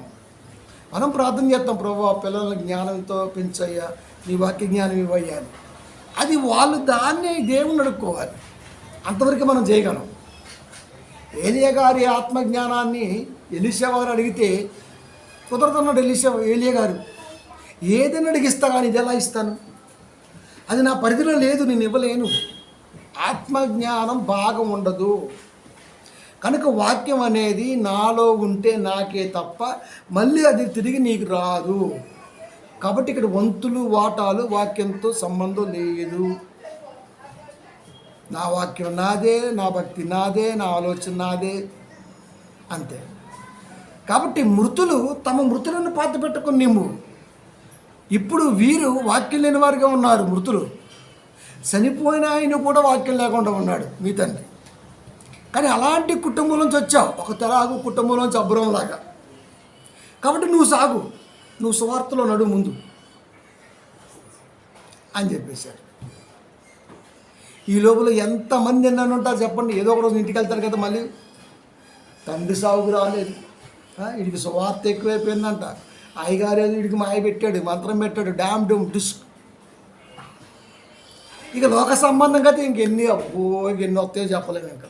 మనం ప్రార్థన చేస్తాం, ప్రభువా పిల్లల జ్ఞానంతో పెంచయ్యా, నీ వాక్య జ్ఞానం ఇవ్వయ్యా అని. అది వాళ్ళు దాన్ని దేవుణ్ణి అడుక్కోవాలి. అంతవరకు మనం చేయగలం. ఏలియా గారి ఆత్మజ్ఞానాన్ని ఎలీషా వారు అడిగితే కుదరదన్నాడు ఏలియా గారు. ఏదైనా అడిగిస్తా కానీ ఇది ఎలా ఇస్తాను, అది నా పరిధిలో లేదు, నేను ఇవ్వలేను. ఆత్మజ్ఞానం భాగం ఉండదు. కనుక వాక్యం అనేది నాలో ఉంటే నాకే తప్ప మళ్ళీ అది తిరిగి నీకు రాదు. కాబట్టి ఇక్కడ వంతులు వాటాలు వాక్యంతో సంబంధం లేదు. నా వాక్యం నాదే, నా భక్తి నాదే, నా ఆలోచన నాదే, అంతే. కాబట్టి మృతులు తమ మృతులను పాతి పెట్టుకుని నిమ్ము. ఇప్పుడు వీరు వాక్యం లేని వారిగా ఉన్నారు. మృతులు చనిపోయిన ఆయన కూడా వాక్యం లేకుండా ఉన్నాడు మీ తండ్రి. కానీ అలాంటి కుటుంబంలోంచి వచ్చావు, ఒక తరాగు కుటుంబంలోంచి అబ్రహంలాగా. కాబట్టి నువ్వు సాగు, నువ్వు సువార్తలో నడు ముందు అని చెప్పేశారు. ఈ లోపల ఎంతమంది ఎన్నాను ఉంటారు చెప్పండి. ఏదో ఒక రోజు ఇంటికి వెళ్తారు కదా, మళ్ళీ తండ్రి సాగుకు రాలేదు, వీడికి సువార్త ఎక్కువైపోయిందంట, అయ్యగారు వీడికి మాయ పెట్టాడు, మంత్రం పెట్టాడు, డామ్ డూమ్ డిస్క్. ఇక లోక సంబంధం కదా ఇంకెన్ని వస్తాయో చెప్పలేము. ఇంకా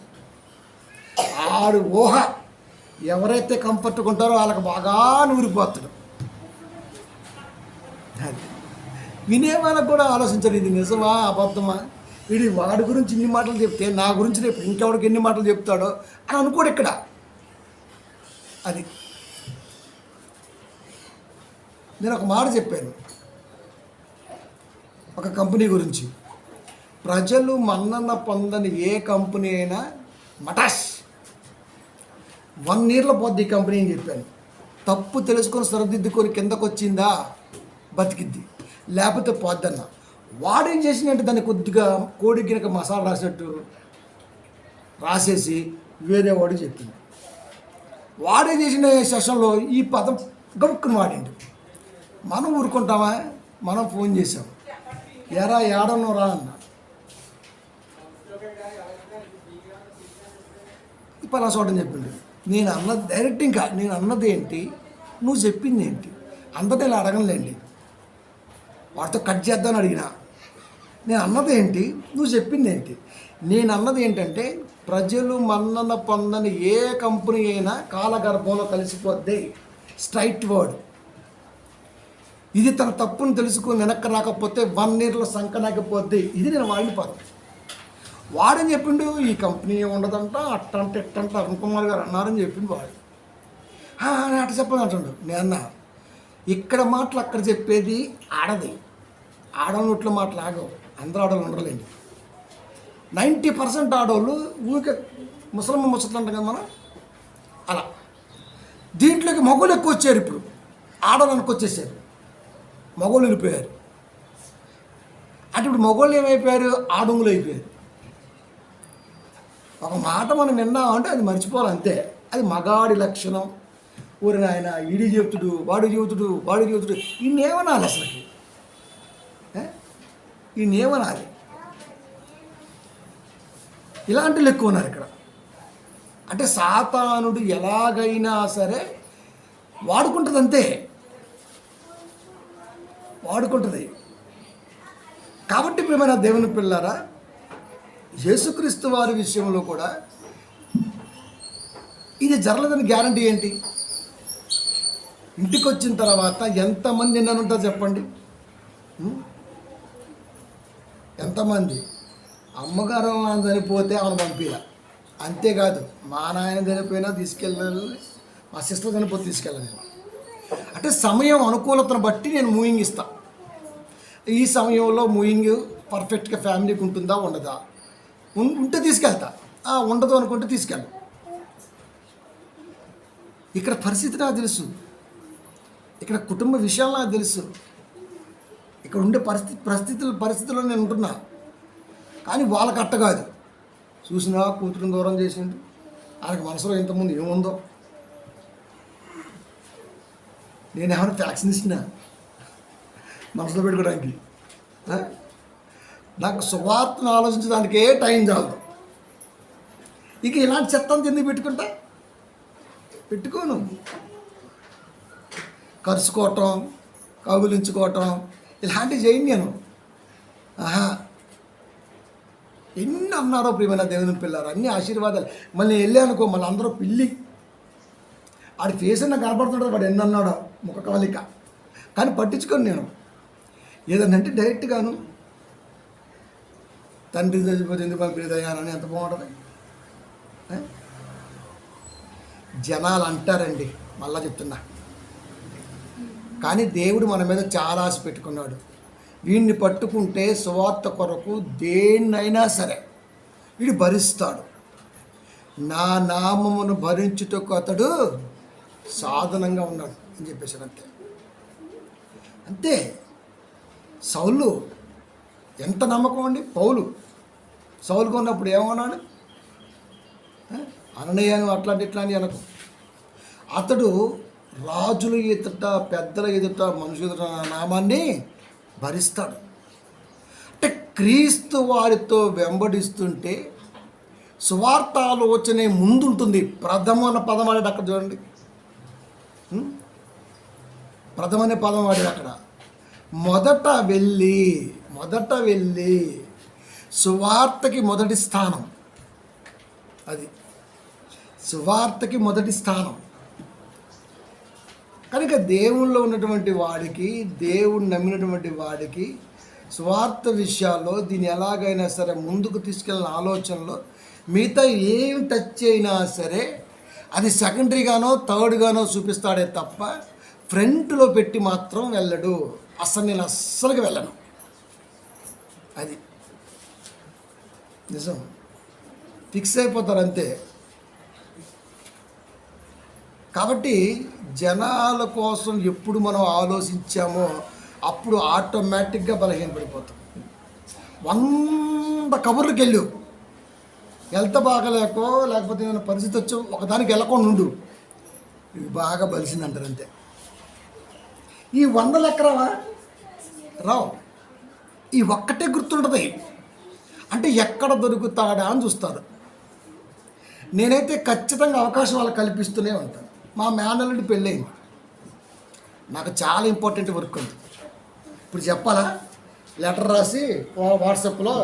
ఆడు ఊహ ఎవరైతే కంఫర్ట్గా ఉంటారో వాళ్ళకి బాగా నూరిపోతాడు. వినే వాళ్ళకు కూడా ఆలోచించాడు, ఇది నిజమా అబద్ధమా, వీడి వాడి గురించి ఇన్ని మాటలు చెప్తే నా గురించి రేపు ఇంకెవడికి ఎన్ని మాటలు చెప్తాడో అని అనుకోడు ఇక్కడ. అది నేను ఒక మాట చెప్పాను ఒక కంపెనీ గురించి. ప్రజలు మన్నన పొందని ఏ కంపెనీ అయినా మటాష్ 1 yearలో పోద్ది ఈ కంపెనీ అని చెప్పాను. తప్పు తెలుసుకొని సరిదిద్దుకొని కిందకు వచ్చిందా బతికిద్ది, లేకపోతే పోద్దన్న. వాడేం చేసినట్టు దాన్ని కొద్దిగా కోడి గినక మసాలా రాసినట్టు రాసేసి వేరే వాడికి చెప్పింది. వాడేం చేసిన సెషన్లో ఈ పదం గబుక్కుని వాడిండు. మనం ఊరుకుంటామా? మనం ఫోన్ చేసాం, ఎరా ఏడన్నో రా అన్న. పలా చూడని చెప్పిండు. నేను అన్నది డైరెక్ట్, ఇంకా నేను అన్నది ఏంటి, నువ్వు చెప్పింది ఏంటి, అందరినీ ఇలా అడగలేండి, వాడితో కట్ చేద్దామని అడిగినా. నేను అన్నది ఏంటి, నువ్వు చెప్పింది ఏంటి. నేను అన్నది ఏంటంటే ప్రజలు మన్నన పొందని ఏ కంపెనీ అయినా కాలగర్భంలో కలిసిపోద్ది. Straight word. ఇది తన తప్పును తెలుసుకుని వెనక్కి రాకపోతే 1 yearలో సంకనాకపోద్ది. ఇది నేను వాడిన పదం. వాడని చెప్పిండు ఈ కంపెనీ ఉండదంట, అట్టంట ఇట్టంట అరుణ్ కుమార్ గారు అన్నారని చెప్పిండు వాడు. అట్ట చెప్పదు అంటుండు. నేను ఇక్కడ మాటలు అక్కడ చెప్పేది ఆడది. ఆడనోట్ల మాటలు ఆగవు. అందరూ ఆడవాళ్ళు ఉండలేండి. 90% ఆడవాళ్ళు ఊరికే ముసలమ్మ ముసలు అంటాం కదా మనం, అలా. దీంట్లోకి మగవాళ్ళు ఎక్కువ వచ్చారు. ఇప్పుడు ఆడవాళ్ళకి వచ్చేసారు, మగవాళ్ళు వెళ్ళిపోయారు. అంటే ఇప్పుడు మగవాళ్ళు ఏమైపోయారు? ఆడంగులు అయిపోయారు. ఒక మాట మనం విన్నామంటే అది మర్చిపోవాలి అంతే. అది మగాడి లక్షణం. ఊరి ఆయన ఈడి చెబుతుడు, వాడు చెబుతుడు, వాడు చెబుతుడు. ఈయనేమనాలి అసలుకి? ఈయనేమనాలి? ఇలాంటి ఎక్కువ ఉన్నారు ఇక్కడ. అంటే సాతానుడు ఎలాగైనా సరే వాడుకుంటుంది అంతే, వాడుకుంటుంది. కాబట్టి ప్రియమైన దేవుని పిల్లారా, యేసుక్రీస్తు వారి విషయంలో కూడా ఇది జరగలేదని గ్యారంటీ ఏంటి? ఇంటికి వచ్చిన తర్వాత ఎంతమంది నిన్ననుంటారు చెప్పండి? ఎంతమంది? అమ్మగారు నాన్న చనిపోతే ఆమెను పంపిలా, అంతేకాదు మా నాయన చనిపోయినా తీసుకెళ్ళాలి, మా సిస్టర్ చనిపోతే తీసుకెళ్ళాలి. అంటే సమయం అనుకూలతను బట్టి నేను మూవింగ్ ఇస్తాను. ఈ సమయంలో మూవింగ్ పర్ఫెక్ట్గా ఫ్యామిలీకి ఉంటుందా ఉండదా? ఉంటే తీసుకెళ్తా, ఉండదు అనుకుంటే తీసుకెళ్ళను. ఇక్కడ పరిస్థితి నాకు తెలుసు, ఇక్కడ కుటుంబ విషయాలు నాకు తెలుసు, ఇక్కడ ఉండే పరిస్థితుల్లో నేను ఉంటున్నా. కానీ వాళ్ళకి అట్ట కాదు. చూసినా కూతురుని దూరం చేసిండు, ఆయనకు మనసులో ఇంతకుముందు ఏముందో. నేనేమైనా ఫ్యాక్షన్ ఇచ్చినా మనసులో పెట్టుకోవడానికి? నాకు సువార్తను ఆలోచించడానికే టైం చాలదు. ఇక ఇలాంటి చెత్తంతా ఎందుకు పెట్టుకోను. కరుచుకోవటం, కబులించుకోవటం ఇలాంటివి చేయండి నేను. ఎన్ని అన్నారో ప్రియమైన దేవుని పిల్లారు, అన్ని ఆశీర్వాదాలు. మళ్ళీ వెళ్ళానుకో, మళ్ళీ అందరూ పిల్లి ఆడి ఫేస్ అన్న కనపడుతుంటారు, వాడు ఎన్ని అన్నాడో ముఖ కవలిక. కానీ పట్టించుకొని నేను ఏదన్నంటే డైరెక్ట్గాను తండ్రి చచ్చిపోతే ఎందుకు పంపిదయ్యానని ఎంత బాగుంటుంది. జనాలు అంటారండి, మళ్ళా చెప్తున్నా. కానీ దేవుడు మన మీద చాలా ఆశ పెట్టుకున్నాడు. వీడిని పట్టుకుంటే సువార్త కొరకు దేన్నైనా సరే వీడు భరిస్తాడు. నా నామమును భరించుటకు అతడు సాధనంగా ఉన్నాడు అని చెప్పేసాడు. అంతే. సౌలు ఎంత నమ్మకం అండి. సౌలుగా ఉన్నప్పుడు ఏమన్నాడు? అననయ్యను అట్లాంటి ఇట్లాంటి అనకు. అతడు రాజుల ఎదుట, పెద్దల ఎదుట, మనుషుల ఎదుట నామాన్ని భరిస్తాడు. అంటే క్రీస్తు వారితో వెంబడిస్తుంటే సువార్త ఆలోచనే ముందుంటుంది. ప్రథమ అన్న పదం వాడాడు అక్కడ చూడండి. ప్రథమ అనే పదం వాడాడు అక్కడ. మొదట వెళ్ళి సువార్తకి మొదటి స్థానం. అది సువార్తకి మొదటి స్థానం. కనుక దేవుల్లో ఉన్నటువంటి వాడికి, దేవుణ్ణి నమ్మినటువంటి వాడికి స్వార్థ విషయాల్లో దీన్ని ఎలాగైనా సరే ముందుకు తీసుకెళ్ళిన ఆలోచనలో మిగతా ఏం టచ్ అయినా సరే అది సెకండరీగానో థర్డ్గానో చూపిస్తాడే తప్ప ఫ్రంట్లో పెట్టి మాత్రం వెళ్ళడు. నేను అస్సలుగా వెళ్ళను. అది నిజం. ఫిక్స్ అయిపోతారు అంతే. కాబట్టి జనాల కోసం ఎప్పుడు మనం ఆలోచించామో అప్పుడు ఆటోమేటిక్గా బలహీనపడిపోతాం. 100 కబుర్లకు వెళ్తే బాగలేకో లేకపోతే ఏమైనా పరిస్థితి వచ్చో ఒకదానికి వెళ్ళకుండా ఉండు, ఇవి బాగా బలిసిందంటారు అంతే. ఈ 100 లెక్కరావా రావు. ఈ ఒక్కటే గుర్తుంటుంది. అంటే ఎక్కడ దొరుకుతాడా అని చూస్తారు. నేనైతే ఖచ్చితంగా అవకాశం వాళ్ళకి కల్పిస్తూనే ఉంటాను. మా మేనల్లుడి పెళ్ళయింది, నాకు చాలా ఇంపార్టెంట్ వర్క్ ఉంది. ఇప్పుడు చెప్పాలా? లెటర్ రాసి వాట్సాప్లో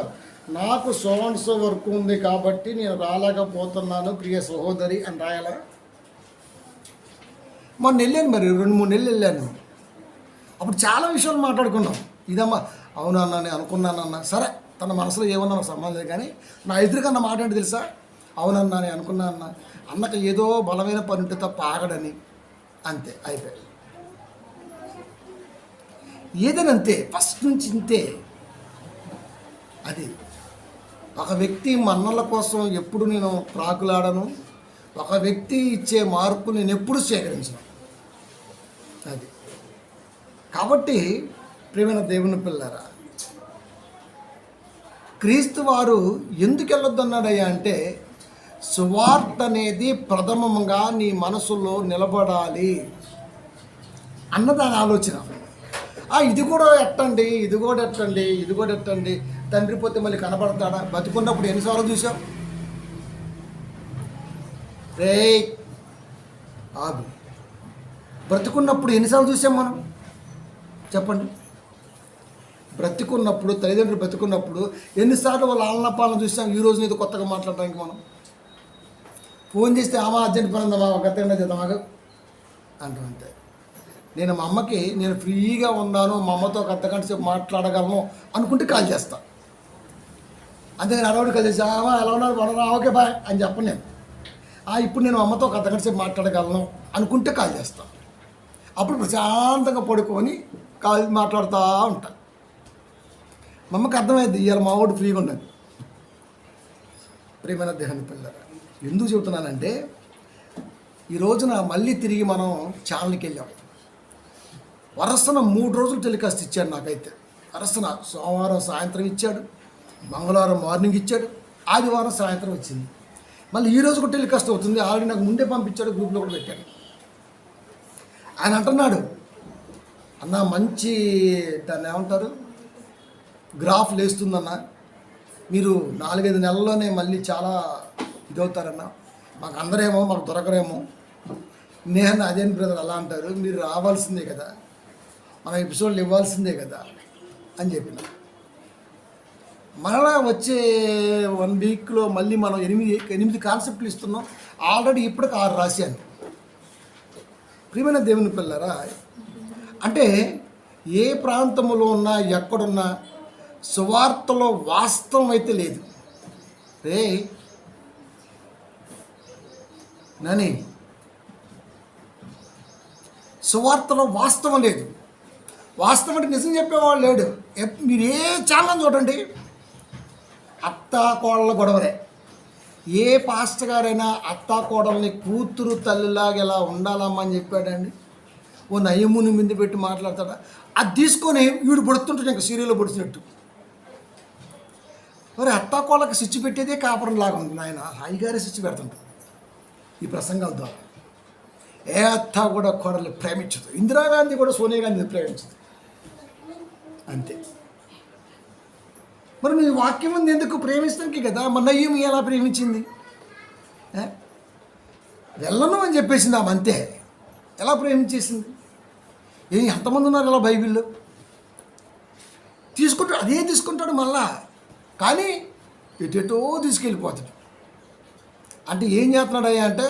నాకు సో అండ్ సో వర్క్ ఉంది కాబట్టి నేను రాలేకపోతున్నాను ప్రియ సహోదరి అని రాయాలా? మొన్న వెళ్ళాను, మరి 2-3 నెలలు వెళ్ళాను. అప్పుడు చాలా విషయాలు మాట్లాడుకున్నాం. ఇదమ్మా అవునన్నా నేను అనుకున్నానన్నా, సరే తన మనసులో ఏమన్నా నాకు సంబంధం లేదు, కానీ నా ఎదురుకన్న మాట ఏంటి తెలుసా, అవునన్నా నేను అనుకున్నా అన్న, అన్నకు ఏదో బలమైన పని ఉంటే తప్ప ఆగడని, అంతే అయిపోయాయి. ఏదైనా అంతే, ఫస్ట్ నుంచి ఇంతే. అది ఒక వ్యక్తి మన్నల కోసం ఎప్పుడు నేను ప్రాకులాడను, ఒక వ్యక్తి ఇచ్చే మార్పు నేను ఎప్పుడు స్వీకరించను. అది కాబట్టి ప్రియమైన దేవుని పిల్లరా, క్రీస్తు వారు ఎందుకు వెళ్ళొద్దన్నాడయ్యా అంటే, సువార్త అనేది ప్రథమంగా నీ మనసులో నిలబడాలి అన్నదాని ఆలోచన. ఇది కూడా ఎట్టండి, ఇది కూడా ఎట్టండి, ఇది కూడా ఎట్టండి, తండ్రి పోతే మళ్ళీ కనబడతాడా? బతుకున్నప్పుడు ఎన్నిసార్లు చూసాం? రే ఆగు, బ్రతుకున్నప్పుడు ఎన్నిసార్లు చూసాం మనం చెప్పండి? బ్రతుకున్నప్పుడు, తల్లిదండ్రులు బ్రతుకున్నప్పుడు ఎన్నిసార్లు వాళ్ళ ఆలనపాలను చూసాం? ఈ రోజు నీతో కొత్తగా మాట్లాడడానికి మనం ఫోన్ చేస్తే ఆమె అర్జెంట్ పని ఉందమ్మా, ఒక గంట చేద్దాం ఆగు అంటాం. అంతే. నేను మా అమ్మకి నేను ఫ్రీగా ఉన్నాను, మా అమ్మతో ఒక అర్ధగంట సేపు మాట్లాడగలను అనుకుంటే కాల్ చేస్తా. అంతేగాని అడవుడు కాల్ చేసి ఎలా ఉన్నారు బాగా ఓకే బాయ్ అని చెప్పను నేను. ఇప్పుడు నేను అమ్మతో ఒక అర్ధగంట సేపు మాట్లాడగలను అనుకుంటే కాల్ చేస్తాను. అప్పుడు ప్రశాంతంగా పడుకొని కాల్ మాట్లాడుతూ ఉంటాను. మా అమ్మకి అర్థమైంది ఇవాళ మా వాడు ఫ్రీగా ఉన్నది. ప్రియమైన దేవుని పిల్లరా, ఎందుకు చెబుతున్నానంటే, ఈ రోజున మళ్ళీ తిరిగి మనం ఛానల్కి వెళ్ళాం. వరసన 3 రోజులు టెలికాస్ట్ ఇచ్చాడు నాకైతే. వరసన సోమవారం సాయంత్రం ఇచ్చాడు, మంగళవారం మార్నింగ్ ఇచ్చాడు, ఆదివారం సాయంత్రం వచ్చింది. మళ్ళీ ఈ రోజు కూడా టెలికాస్ట్ అవుతుంది. ఆల్రెడీ నాకు ముందే పంపించాడు, గ్రూప్లో కూడా పెట్టాడు. ఆయన అంటున్నాడు, అన్న మంచి దాన్ని ఏమంటారు గ్రాఫ్ లేస్తుందన్న, మీరు 4-5 నెలల్లోనే మళ్ళీ చాలా ఇదవుతారన్న, మాకు అందరేమో మాకు దొరకరేమో. నేను అదేంటి బ్రదర్ అలా అంటారు, మీరు రావాల్సిందే కదా, మన ఎపిసోడ్లు ఇవ్వాల్సిందే కదా అని చెప్పిన. మరలా వచ్చే 1 వీక్లో మళ్ళీ మనం 8 కాన్సెప్ట్లు ఇస్తున్నాం. ఆల్రెడీ ఇప్పటికి 6 రాశాను. ప్రియమైన దేవుని పిల్లరా, అంటే ఏ ప్రాంతంలో ఉన్నా ఎక్కడున్నా సువార్తలో వాస్తవం అయితే లేదు. రే నాని, సువార్తలో వాస్తవం లేదు. వాస్తవం అంటే నిజం చెప్పేవాళ్ళు లేడు. మీరు ఏ ఛానల్ చూడండి, అత్తాకోడళ్ళ గొడవలే. ఏ పాస్టర్ గారైనా అత్తాకోడల్ని కూతురు తల్లిలాగా ఎలా ఉండాలమ్మా అని చెప్పాడండి? ఓ నయముని ముందు పెట్టి మాట్లాడతాడా? అది తీసుకొని వీడు పొడుతుంటాడు ఇంకా సీరియల్లో పొడిచినట్టు. మరి అత్తాకోళ్ళకి స్విచ్ పెట్టేదే కాపురం లాగా ఉంది. ఆయన హాయిగారే స్విచ్ పెడుతుంటాడు ఈ ప్రసంగాల ద్వారా. ఏ అత్త కూడా కోడల్ని ప్రేమించదు. ఇందిరాగాంధీ కూడా సోనియా గాంధీని ప్రేమించదు. అంతే. మరి నీ వాక్యం ఉంది ఎందుకు? ప్రేమిస్తానికి కదా. మన నయ్యం ఎలా ప్రేమించింది? వెళ్ళను అని చెప్పేసింది ఆమె, అంతే. ఎలా ప్రేమించేసింది? ఎంతమంది ఉన్నారు అలా బైబిల్లో? తీసుకుంటాడు, అదే తీసుకుంటాడు మళ్ళా, కానీ ఎటెటో తీసుకెళ్ళిపోతాడు. అంటే ఏం చేస్తున్నాడయ్యా అంటే,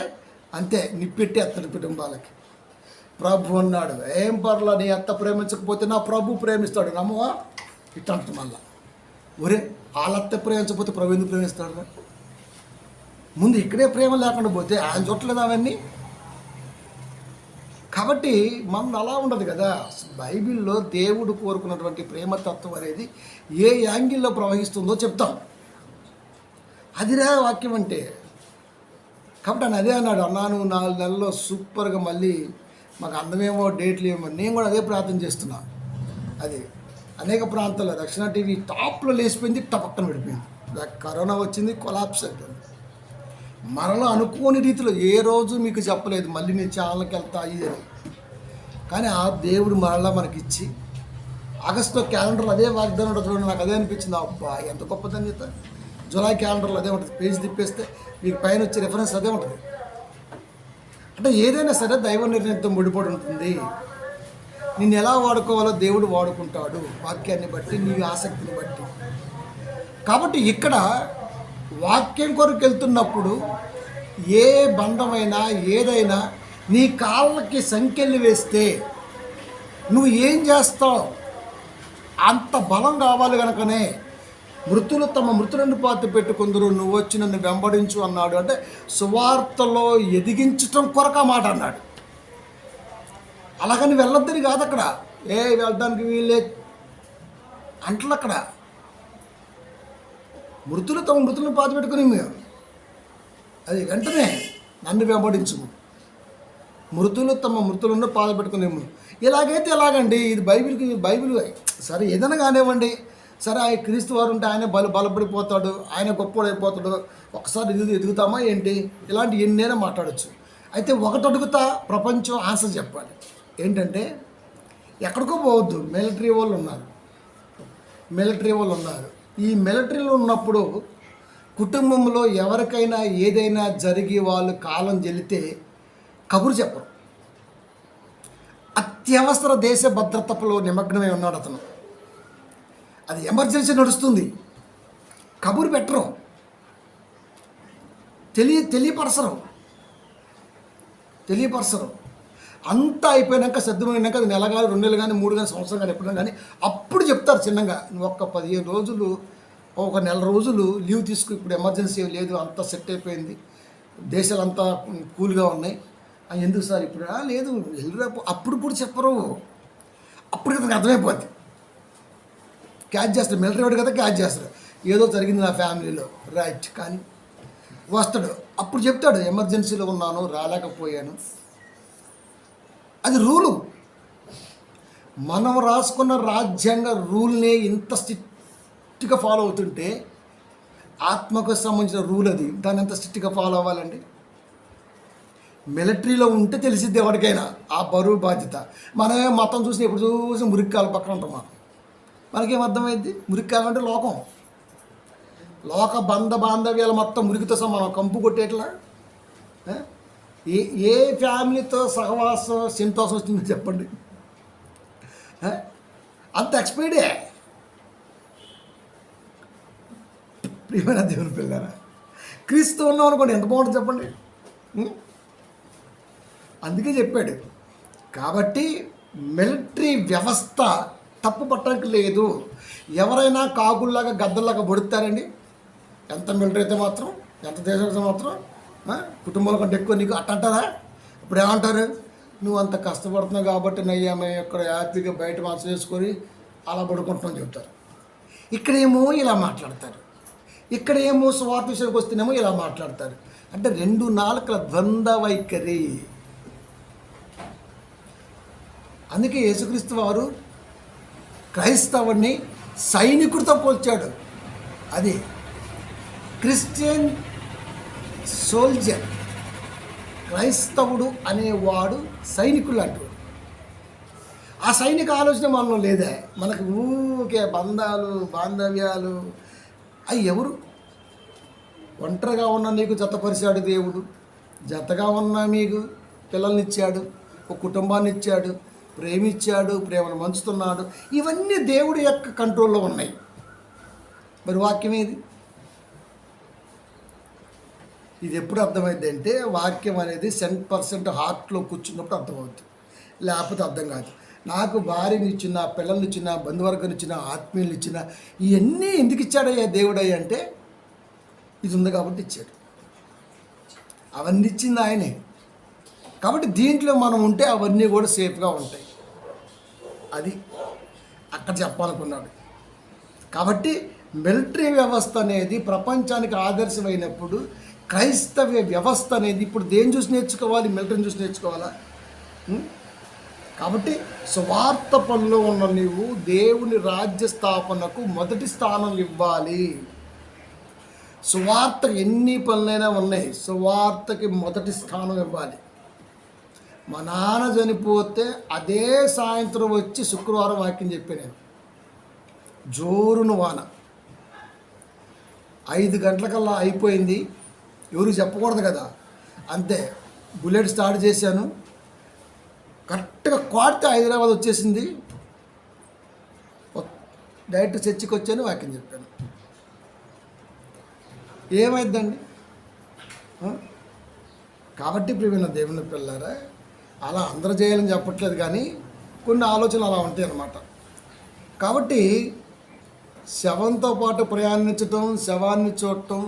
అంతే నిప్పెట్టి ఎత్తడు కుటుంబాలకి. ప్రభు అన్నాడు, ఏం పర్లా నీ అత్త ప్రేమించకపోతే నా ప్రభు ప్రేమిస్తాడు, నమ్మవా? ఇట్లా అంటుంది మళ్ళా. ఒరే వాళ్ళత్త ప్రేమించకపోతే ప్రభు ఎందుకు ప్రేమిస్తాడు? ముందు ఇక్కడే ప్రేమ లేకుండా పోతే ఆయన చుట్టలేదు అవన్నీ. కాబట్టి మనం అలా ఉండదు కదా. బైబిల్లో దేవుడు కోరుకున్నటువంటి ప్రేమతత్వం అనేది ఏ యాంగిల్లో ప్రవహిస్తుందో చెప్తాం. అదిరా వాక్యం అంటే. కాబట్టి ఆయన అదే అన్నాడు, అన్నా నువ్వు 4 నెలల్లో సూపర్గా మళ్ళీ మాకు అందమేమో డేట్లు ఏమో. నేను కూడా అదే ప్రార్థన చేస్తున్నా. అది అనేక ప్రాంతాల్లో రక్షణ టీవీ టాప్లో లేచిపోయింది, టపక్కన పడిపోయింది. కరోనా వచ్చింది, కొలాప్స్ అయిపోయింది. మరలా అనుకోని రీతిలో ఏ రోజు మీకు చెప్పలేదు మళ్ళీ నేను ఛానల్కి వెళ్తా ఇది అని. కానీ ఆ దేవుడు మరలా మనకిచ్చి ఆగస్టులో క్యాలెండర్లో అదే వాగ్దానం చూడండి. నాకు అదే అనిపించింది, అబ్బా ఎంత గొప్ప ధన్యత. జూలై క్యాలెండర్లో అదే ఉంటుంది, పేజ్ తిప్పేస్తే మీకు పైన వచ్చే రెఫరెన్స్ అదే ఉంటుంది. అంటే ఏదైనా సరే దైవ నిర్ణయంతో ముడిపడి ఉంటుంది. నిన్ను ఎలా వాడుకోవాలో దేవుడు వాడుకుంటాడు, వాక్యాన్ని బట్టి, నీ ఆసక్తిని బట్టి. కాబట్టి ఇక్కడ వాక్యం కొరకు వెళ్తున్నప్పుడు ఏ బంధమైనా ఏదైనా నీ కాళ్ళకి సంకెళ్ళు వేస్తే నువ్వు ఏం చేస్తావు? అంత బలం కావాలి కనుకనే మృతులు తమ మృతులను పాతి పెట్టుకుందరు, నువ్వు వచ్చి నన్ను వెంబడించు అన్నాడు. అంటే సువార్తలో ఎదిగించటం కొరక మాట అన్నాడు. అలాగని వెళ్ళొద్దని కాదు, అక్కడ వెళ్ళడానికి వీళ్ళే అంటలు. అక్కడ మృతులు తమ మృతులను పాతి పెట్టుకుని అది వెంటనే నన్ను వెంబడించుము, మృతులు తమ మృతులను పాదపెట్టుకునేము. ఇలాగైతే ఎలాగండి? ఇది బైబిల్ సరే ఏదైనా కానివ్వండి. సరే ఆయన క్రీస్తు వారు ఉంటే ఆయన బలపడిపోతాడు, ఆయన గొప్పడైపోతాడు, ఒకసారి ఎదుగుతామా ఏంటి? ఇలాంటి ఎన్నైనా మాట్లాడచ్చు. అయితే ఒకటి అడుగుతా, ప్రపంచం ఆన్సర్ చెప్పాలి. ఏంటంటే ఎక్కడికో పోవద్దు. మిలిటరీ వాళ్ళు ఉన్నారు. ఈ మిలిటరీలో ఉన్నప్పుడు కుటుంబంలో ఎవరికైనా ఏదైనా జరిగి వాళ్ళు కాలం చెల్లితే కబురు చెప్పరు. అత్యవసర దేశ భద్రతలో నిమగ్నమై ఉన్నాడు అతను. అది ఎమర్జెన్సీ నడుస్తుంది, కబురు పెట్టరు, తెలియపరచరు. అంతా అయిపోయినాక సిద్ధమైనాక అది నెల కానీ 2 నెలలు కానీ 3 కానీ సంవత్సరం కానీ ఎప్పుడైనా కానీ అప్పుడు చెప్తారు చిన్నగా, నువ్వు ఒక్క 15 రోజులు, ఒక నెల రోజులు లీవ్ తీసుకు, ఇప్పుడు ఎమర్జెన్సీ లేదు, అంతా సెట్ అయిపోయింది, దేశాలు అంతా కూల్గా ఉన్నాయి. ఎందుకు సార్ ఇప్పుడు? లేదు వెళ్ళిరాపు. అప్పుడు చెప్పరు. అప్పుడు అతనికి అర్థమైపోద్ది, క్యాచ్ చేస్తారు. మిలిటరీ వాడు కదా, క్యాచ్ చేస్తారు. ఏదో జరిగింది నా ఫ్యామిలీలో, రైట్. కానీ వస్తాడు, అప్పుడు చెప్తాడు, ఎమర్జెన్సీలో ఉన్నాను, రాలేకపోయాను. అది రూలు. మనం రాసుకున్న రాజ్యాంగ రూల్ని ఇంత స్ట్రిక్ట్గా ఫాలో అవుతుంటే, ఆత్మకు సంబంధించిన రూల్ అది, దాన్ని ఎంత స్ట్రిక్ట్గా ఫాలో అవ్వాలండి? మిలిటరీలో ఉంటే తెలిసిద్ది ఎవరికైనా ఆ బరువు బాధ్యత. మనమే మతం చూసి ఎప్పుడు చూసి మురిక్కాల పక్కన ఉంటాం. మనకేం అర్థమైంది? మురిక్కాలం అంటే లోక బాంధవ్యాలు మొత్తం మురికితో మనం కంపు కొట్టేట్లా. ఏ ఫ్యామిలీతో సహవాసం సంతోషం వస్తుందో చెప్పండి? అంత ఎక్స్పైర్డే. ప్రియమైన దేవుని పిల్లరా, క్రీస్తు ఉన్నాం అనుకోండి, ఎంత బాగుంటుంది చెప్పండి. అందుకే చెప్పాడు. కాబట్టి మిలిటరీ వ్యవస్థ తప్పు పట్టడానికి లేదు. ఎవరైనా కాకుల్లాగా గద్దల్లాగా పొడుతారండి? ఎంత మిలిటరీ అయితే మాత్రం, ఎంత దేశం అయితే మాత్రం కుటుంబాల కంటే ఎక్కువ నీకు అంటారా? ఇప్పుడు ఏమంటారు? నువ్వు అంత కష్టపడుతున్నావు కాబట్టి నయ్యా మేము ఇక్కడ హ్యాపీగా బయట మనసు చేసుకొని అలా పడుకుంటున్నాం చెప్తారు. ఇక్కడేమో ఇలా మాట్లాడతారు, ఇక్కడేమో స్వార్థ విషయానికి వస్తేనేమో ఇలా మాట్లాడతారు. అంటే 2 నాలుకల ద్వంద్వ వైఖరి. అందుకే యేసుక్రీస్తు వారు క్రైస్తవుని సైనికుడితో పోల్చాడు. అది క్రిస్టియన్ సోల్జర్. క్రైస్తవుడు అనేవాడు సైనికులు అంటాడు. ఆ సైనిక ఆలోచన మనలో లేదా? మనకు ఊకే బాంధవ్యాలు అవి ఎవరు? ఒంటరిగా ఉన్న నీకు జతపరిచాడు దేవుడు, జతగా ఉన్న మీకు పిల్లల్నిచ్చాడు, ఒక కుటుంబాన్ని ఇచ్చాడు, ప్రేమించాడు, ప్రేమను పంచుతున్నాడు. ఇవన్నీ దేవుడి యొక్క కంట్రోల్లో ఉన్నాయి. మరి వాక్యం ఏది? ఇది ఎప్పుడు అర్థమైంది అంటే, వాక్యం అనేది 100% హార్ట్లో కూర్చున్నప్పుడు అర్థమవుతుంది, లేకపోతే అర్థం కాదు. నాకు భార్యని ఇచ్చిన, పిల్లల్ని ఇచ్చిన, బంధువర్గాన్ని ఇచ్చిన, ఆత్మీయులు ఇచ్చిన, ఇవన్నీ ఎందుకు ఇచ్చాడయ్యా దేవుడయ్యా అంటే, ఇది ఉంది కాబట్టి ఇచ్చాడు. అవన్నీ ఇచ్చింది ఆయనే. కాబట్టి దీంట్లో మనం ఉంటే అవన్నీ కూడా సేఫ్గా ఉంటాయి. అది అక్కడ చెప్పాలనుకున్నాడు. కాబట్టి మిలిటరీ వ్యవస్థ అనేది ప్రపంచానికి ఆదర్శమైనప్పుడు, క్రైస్తవ వ్యవస్థ అనేది ఇప్పుడు దేని చూసి నేర్చుకోవాలి? మిలిటరీని చూసి నేర్చుకోవాలా? కాబట్టి స్వార్థ పనిలో ఉన్న నీవు దేవుని రాజ్య స్థాపనకు మొదటి స్థానం ఇవ్వాలి. సువార్త ఎన్ని పనులైనా ఉన్నాయి, సువార్తకి మొదటి స్థానం ఇవ్వాలి. మా నాన్న చనిపోతే అదే సాయంత్రం వచ్చి శుక్రవారం వాక్యం చెప్పాను నేను. జోరును వాన 5 గంటలకల్లా అయిపోయింది. ఎవరు చెప్పకూడదు కదా, అంతే. బుల్లెట్ స్టార్ట్ చేశాను, కరెక్ట్గా కోడితే హైదరాబాద్ వచ్చేసింది. డైరెక్ట్ చర్చికి వచ్చాను, వాక్యం చెప్పాను. ఏమైందండి? కాబట్టి ప్రియమైన దేవుని పిల్లారా, అలా అందరూ చేయాలని చెప్పట్లేదు, కానీ కొన్ని ఆలోచనలు అలా ఉంటాయి అన్నమాట. కాబట్టి శవంతో పాటు ప్రయాణించటం, శవాన్ని చూడటం,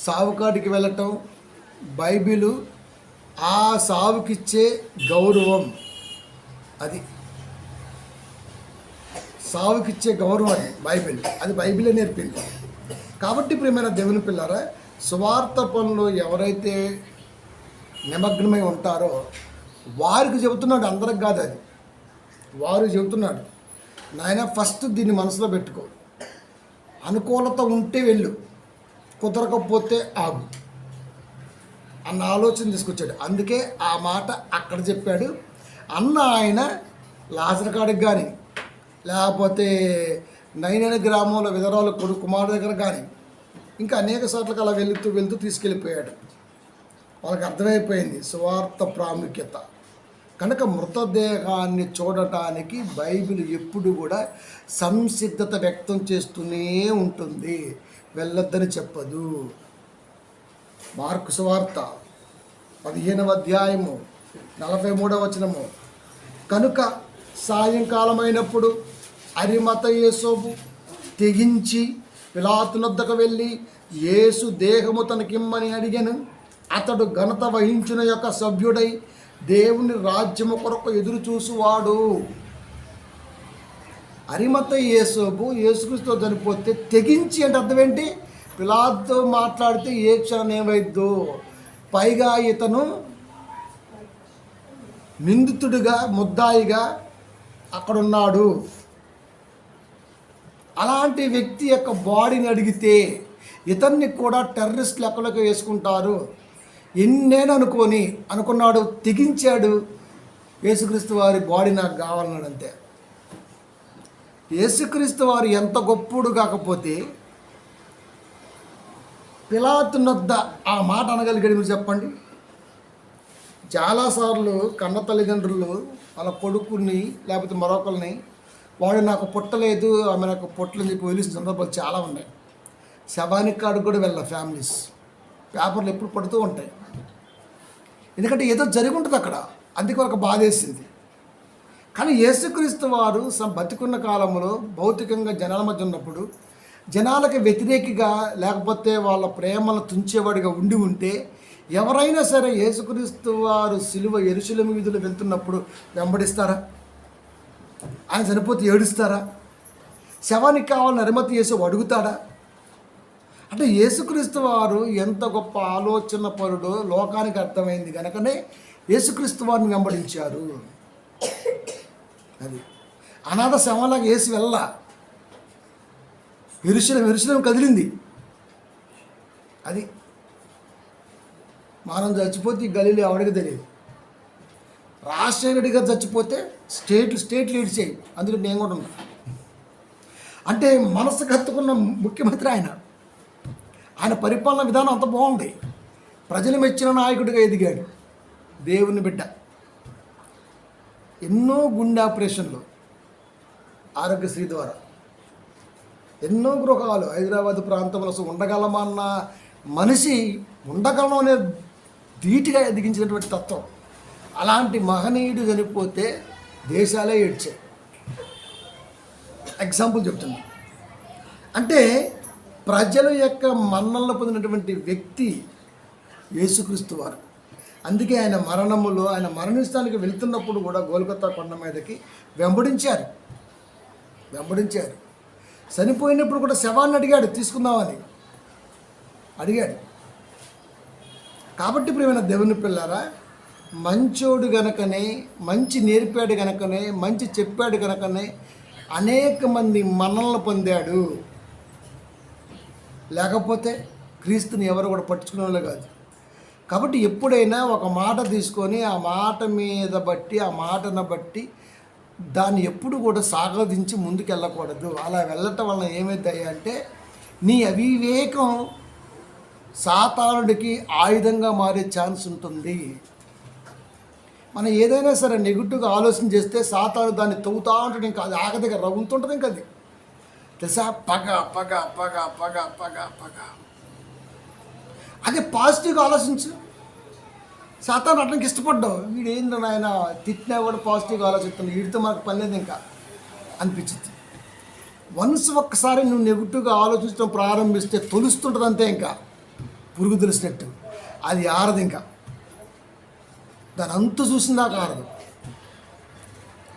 సావుకాడికి వెళ్ళటం, బైబిలు ఆ సావుకిచ్చే గౌరవం, అది సావుకిచ్చే గౌరవం, అది బైబిల్, అది బైబిలే నేర్పింది. కాబట్టి ప్రియమైన దేవుని పిల్లారా, సువార్త పనులు ఎవరైతే నిమగ్నమై ఉంటారో వారికి చెబుతున్నాడు, అందరికి కాదు. అది వారు చెబుతున్నాడు, నాయన ఫస్ట్ దీన్ని మనసులో పెట్టుకో, అనుకూలత ఉంటే వెళ్ళు, కుదరకపోతే ఆగు అన్న ఆలోచన తీసుకొచ్చాడు. అందుకే ఆ మాట అక్కడ చెప్పాడు. అన్న ఆయన లాజరు కాడికి కానీ, లేకపోతే నైనైన గ్రామంలో విధరాలు కొడుకు కుమారుడు దగ్గర కానీ, ఇంకా అనేక సార్లకు అలా వెళ్తూ తీసుకెళ్ళిపోయాడు. వాళ్ళకి అర్థమైపోయింది సువార్త ప్రాముఖ్యత. కనుక మృతదేహాన్ని చూడటానికి బైబిల్ ఎప్పుడు కూడా సంసిద్ధత వ్యక్తం చేస్తూనే ఉంటుంది, వెళ్ళొద్దని చెప్పదు. మార్కు సువార్త 15వ అధ్యాయము 43వ వచనము, కనుక సాయంకాలమైనప్పుడు అరిమతయి యోసేపు తెగించి పిలాతునొద్దకు వెళ్ళి యేసు దేహము తనకిమ్మని అడిగాను. అతడు ఘనత వహించిన యొక్క సభ్యుడై దేవుని రాజ్యము కొరకు ఎదురు చూసువాడు. అరిమతయి యోసేపు యేసుక్రీస్తుతో చనిపోతే తెగించి అంటే అర్థం ఏంటి? పిలాతుతో మాట్లాడితే ఏ క్షణం ఏమైద్దో, పైగా ఇతను నిందితుడిగా ముద్దాయిగా అక్కడున్నాడు. అలాంటి వ్యక్తి యొక్క బాడీని అడిగితే ఇతన్ని కూడా టెర్రరిస్ట్ లెక్కలోకి వేసుకుంటారు. ఎన్నేను అనుకున్నాడు, తెగించాడు. యేసుక్రీస్తు వారి బాడీ నాకు కావాలన్నాడు అంతే. యేసుక్రీస్తు వారు ఎంత గొప్పడు కాకపోతే పిలాతునొద్ద ఆ మాట అనగలిగాడు. మీరు చెప్పండి. చాలాసార్లు కన్న తల్లిదండ్రులు వాళ్ళ కొడుకుని లేకపోతే మరొకరిని, వాడు నాకు పుట్టలేదు, ఆమె నాకు పుట్టలని చెప్పి వదిలిసిన సందర్భాలు చాలా ఉన్నాయి. శవానికి కాడికి కూడా వెళ్ళ ఫ్యామిలీస్ పేపర్లు ఎప్పుడు పడుతూ ఉంటాయి. ఎందుకంటే ఏదో జరిగి ఉంటుంది అక్కడ, అందుకే వాళ్ళకి బాధేసింది. కానీ యేసుక్రీస్తు వారు బతికున్న కాలంలో భౌతికంగా జనాల మధ్య ఉన్నప్పుడు జనాలకు వ్యతిరేకిగా లేకపోతే వాళ్ళ ప్రేమను తుంచేవాడిగా ఉంటే ఎవరైనా సరే యేసుక్రీస్తు వారు సిలువ యెరూషలేము వీధులు వెళ్తున్నప్పుడు వెంబడిస్తారా? ఆయన చనిపోతే ఏడుస్తారా? శవానికి కావాలని అరిమతయి యేసు అడుగుతాడా? అంటే యేసుక్రీస్తు వారు ఎంత గొప్ప ఆలోచన పరుడో లోకానికి అర్థమైంది కనుకనే యేసుక్రీస్తు వారిని వెంబడించారు. అది అనాథ శవంలాగా యేసు వెళ్ళా, యెరూషలేము కదిలింది. అది మనం చచ్చిపోతే ఈ గలీలు ఎవడికి తెలియదు. రాజశేఖరుడిగా చచ్చిపోతే స్టేట్లు ఏడ్చేయి, అందులో నేను కూడా ఉన్నా. అంటే మనసుకు హత్తుకున్న ముఖ్యమంత్రి ఆయన పరిపాలన విధానం అంత బాగుంది. ప్రజలు మెచ్చిన నాయకుడిగా ఎదిగాడు. దేవుని బిడ్డ. ఎన్నో గుండె ఆపరేషన్లు ఆరోగ్యశ్రీ ద్వారా, ఎన్నో గృహాలు హైదరాబాద్ ప్రాంతంలో అసలు ఉండగలమన్న మనిషి ఉండగలం అనే ధీటుగా ఎదిగించినటువంటి తత్వం. అలాంటి మహనీయుడు చనిపోతే దేశాలే ఏడ్చాయి. ఎగ్జాంపుల్ చెప్తున్నా. అంటే ప్రజల యొక్క మన్ననలు పొందినటువంటి వ్యక్తి యేసుక్రీస్తు వారు. అందుకే ఆయన మరణములో, ఆయన మరణిస్తానికి వెళ్తున్నప్పుడు కూడా గోల్గొతా కొండ మీదకి వెంబడించారు. చనిపోయినప్పుడు కూడా శవాన్ని అడిగాడు, తీసుకుందామని అడిగాడు. కాబట్టి ప్రియమైన దేవుని పిల్లారా, మంచోడు గనకనే, మంచి నేర్పాడు గనకనే, మంచి చెప్పాడు గనకనే అనేక మంది మన్ననలు పొందాడు. లేకపోతే క్రీస్తుని ఎవరు కూడా పట్టించుకునే వాళ్ళు కాదు. కాబట్టి ఎప్పుడైనా ఒక మాట తీసుకొని ఆ మాట మీద బట్టి, ఆ మాటను బట్టి దాన్ని ఎప్పుడు కూడా సాగదించి ముందుకు వెళ్ళకూడదు. అలా వెళ్ళటం వలన ఏమవుతాయి అంటే నీ అవివేకం సాతానుడికి ఆయుధంగా మారే ఛాన్స్ ఉంటుంది. మనం ఏదైనా సరే నెగిటివ్గా ఆలోచన చేస్తే సాతాను దాన్ని తవ్వుతూ ఉంటాడు. ఇంకా అది ఆగదిగా రగులుతుంటుంది. ఇంకా అది తెలుసా, పగ పగ పగ పగ పగ పగ. అదే పాజిటివ్గా ఆలోచించు. సాతాను అట్లకి ఇష్టపడ్డావు, వీడు ఏందో నాయన తిట్టినా కూడా పాజిటివ్గా ఆలోచిస్తున్నాడు, వీడితో మనకు పని లేదు ఇంకా అనిపించింది. వన్స్ ఒక్కసారి నువ్వు నెగిటివ్గా ఆలోచించడం ప్రారంభిస్తే తొలుస్తుంటుంది అంతే, ఇంకా పురుగు తెలిసినట్టు అది ఆరదు, ఇంకా దాని అంతు చూసిందాక ఆరదు.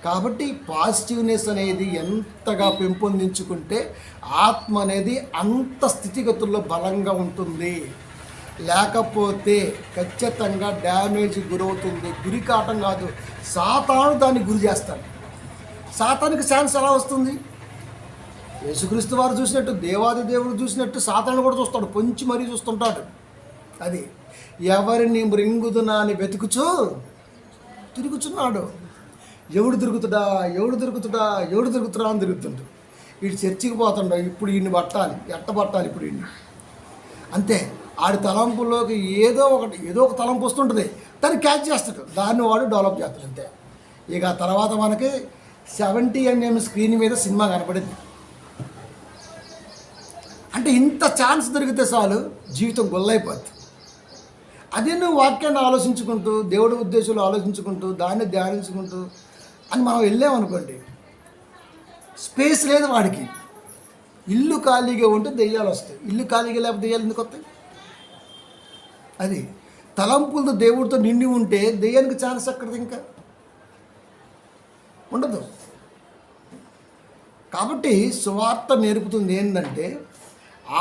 కాబట్టి పాజిటివ్నెస్ అనేది ఎంతగా పెంపొందించుకుంటే ఆత్మ అనేది అంత స్థితిగతుల్లో బలంగా ఉంటుంది. లేకపోతే ఖచ్చితంగా డ్యామేజ్ గురవుతుంది. గురి కావటం కాదు, సాతాను దాన్ని గురి చేస్తాడు. సాతానికి ఛాన్స్ ఎలా వస్తుంది? యేసుక్రీస్తు వారు చూసినట్టు, దేవాది దేవుడు చూసినట్టు సాతాను కూడా చూస్తాడు, పొంచి మరీ చూస్తుంటాడు. అది ఎవరిని మృంగుదునా అని వెతుకుచూ తిరుగుచున్నాడు. ఎవడు దొరుకుతుడా అని తిరుగుతుండు. వీడు చర్చికి పోతుండో ఇప్పుడు ఈయన్ని పట్టాలి, పట్టాలి ఇప్పుడు ఈయన్ని, అంతే. ఆడి తలంపుల్లోకి ఏదో ఒక తలంపు వస్తుంటుంది, దాన్ని క్యాచ్ చేస్తాడు, దాన్ని వాడు డెవలప్ చేస్తాడు, అంతే. ఇక తర్వాత మనకి 70mm స్క్రీన్ మీద సినిమా కనపడింది. అంటే ఇంత ఛాన్స్ దొరికితే చాలు జీవితం గొల్లైపోద్ది. అదే నువ్వు వాక్యాన్ని ఆలోచించుకుంటూ, దేవుడి ఉద్దేశాలు ఆలోచించుకుంటూ, దాన్ని ధ్యానించుకుంటూ అని మనం వెళ్ళామనుకోండి, స్పేస్ లేదు వాడికి. ఇల్లు ఖాళీగా ఉంటే దెయ్యాలు వస్తాయి, ఇల్లు ఖాళీగా లేకపోతే దెయ్యాలు ఎందుకు వస్తాయి? అది తలంపులతో దేవుడితో నిండి ఉంటే దెయ్యానికి ఛాన్స్ ఎక్కడిది, ఇంకా ఉండదు. కాబట్టి సువార్త నేర్పుతుంది ఏంటంటే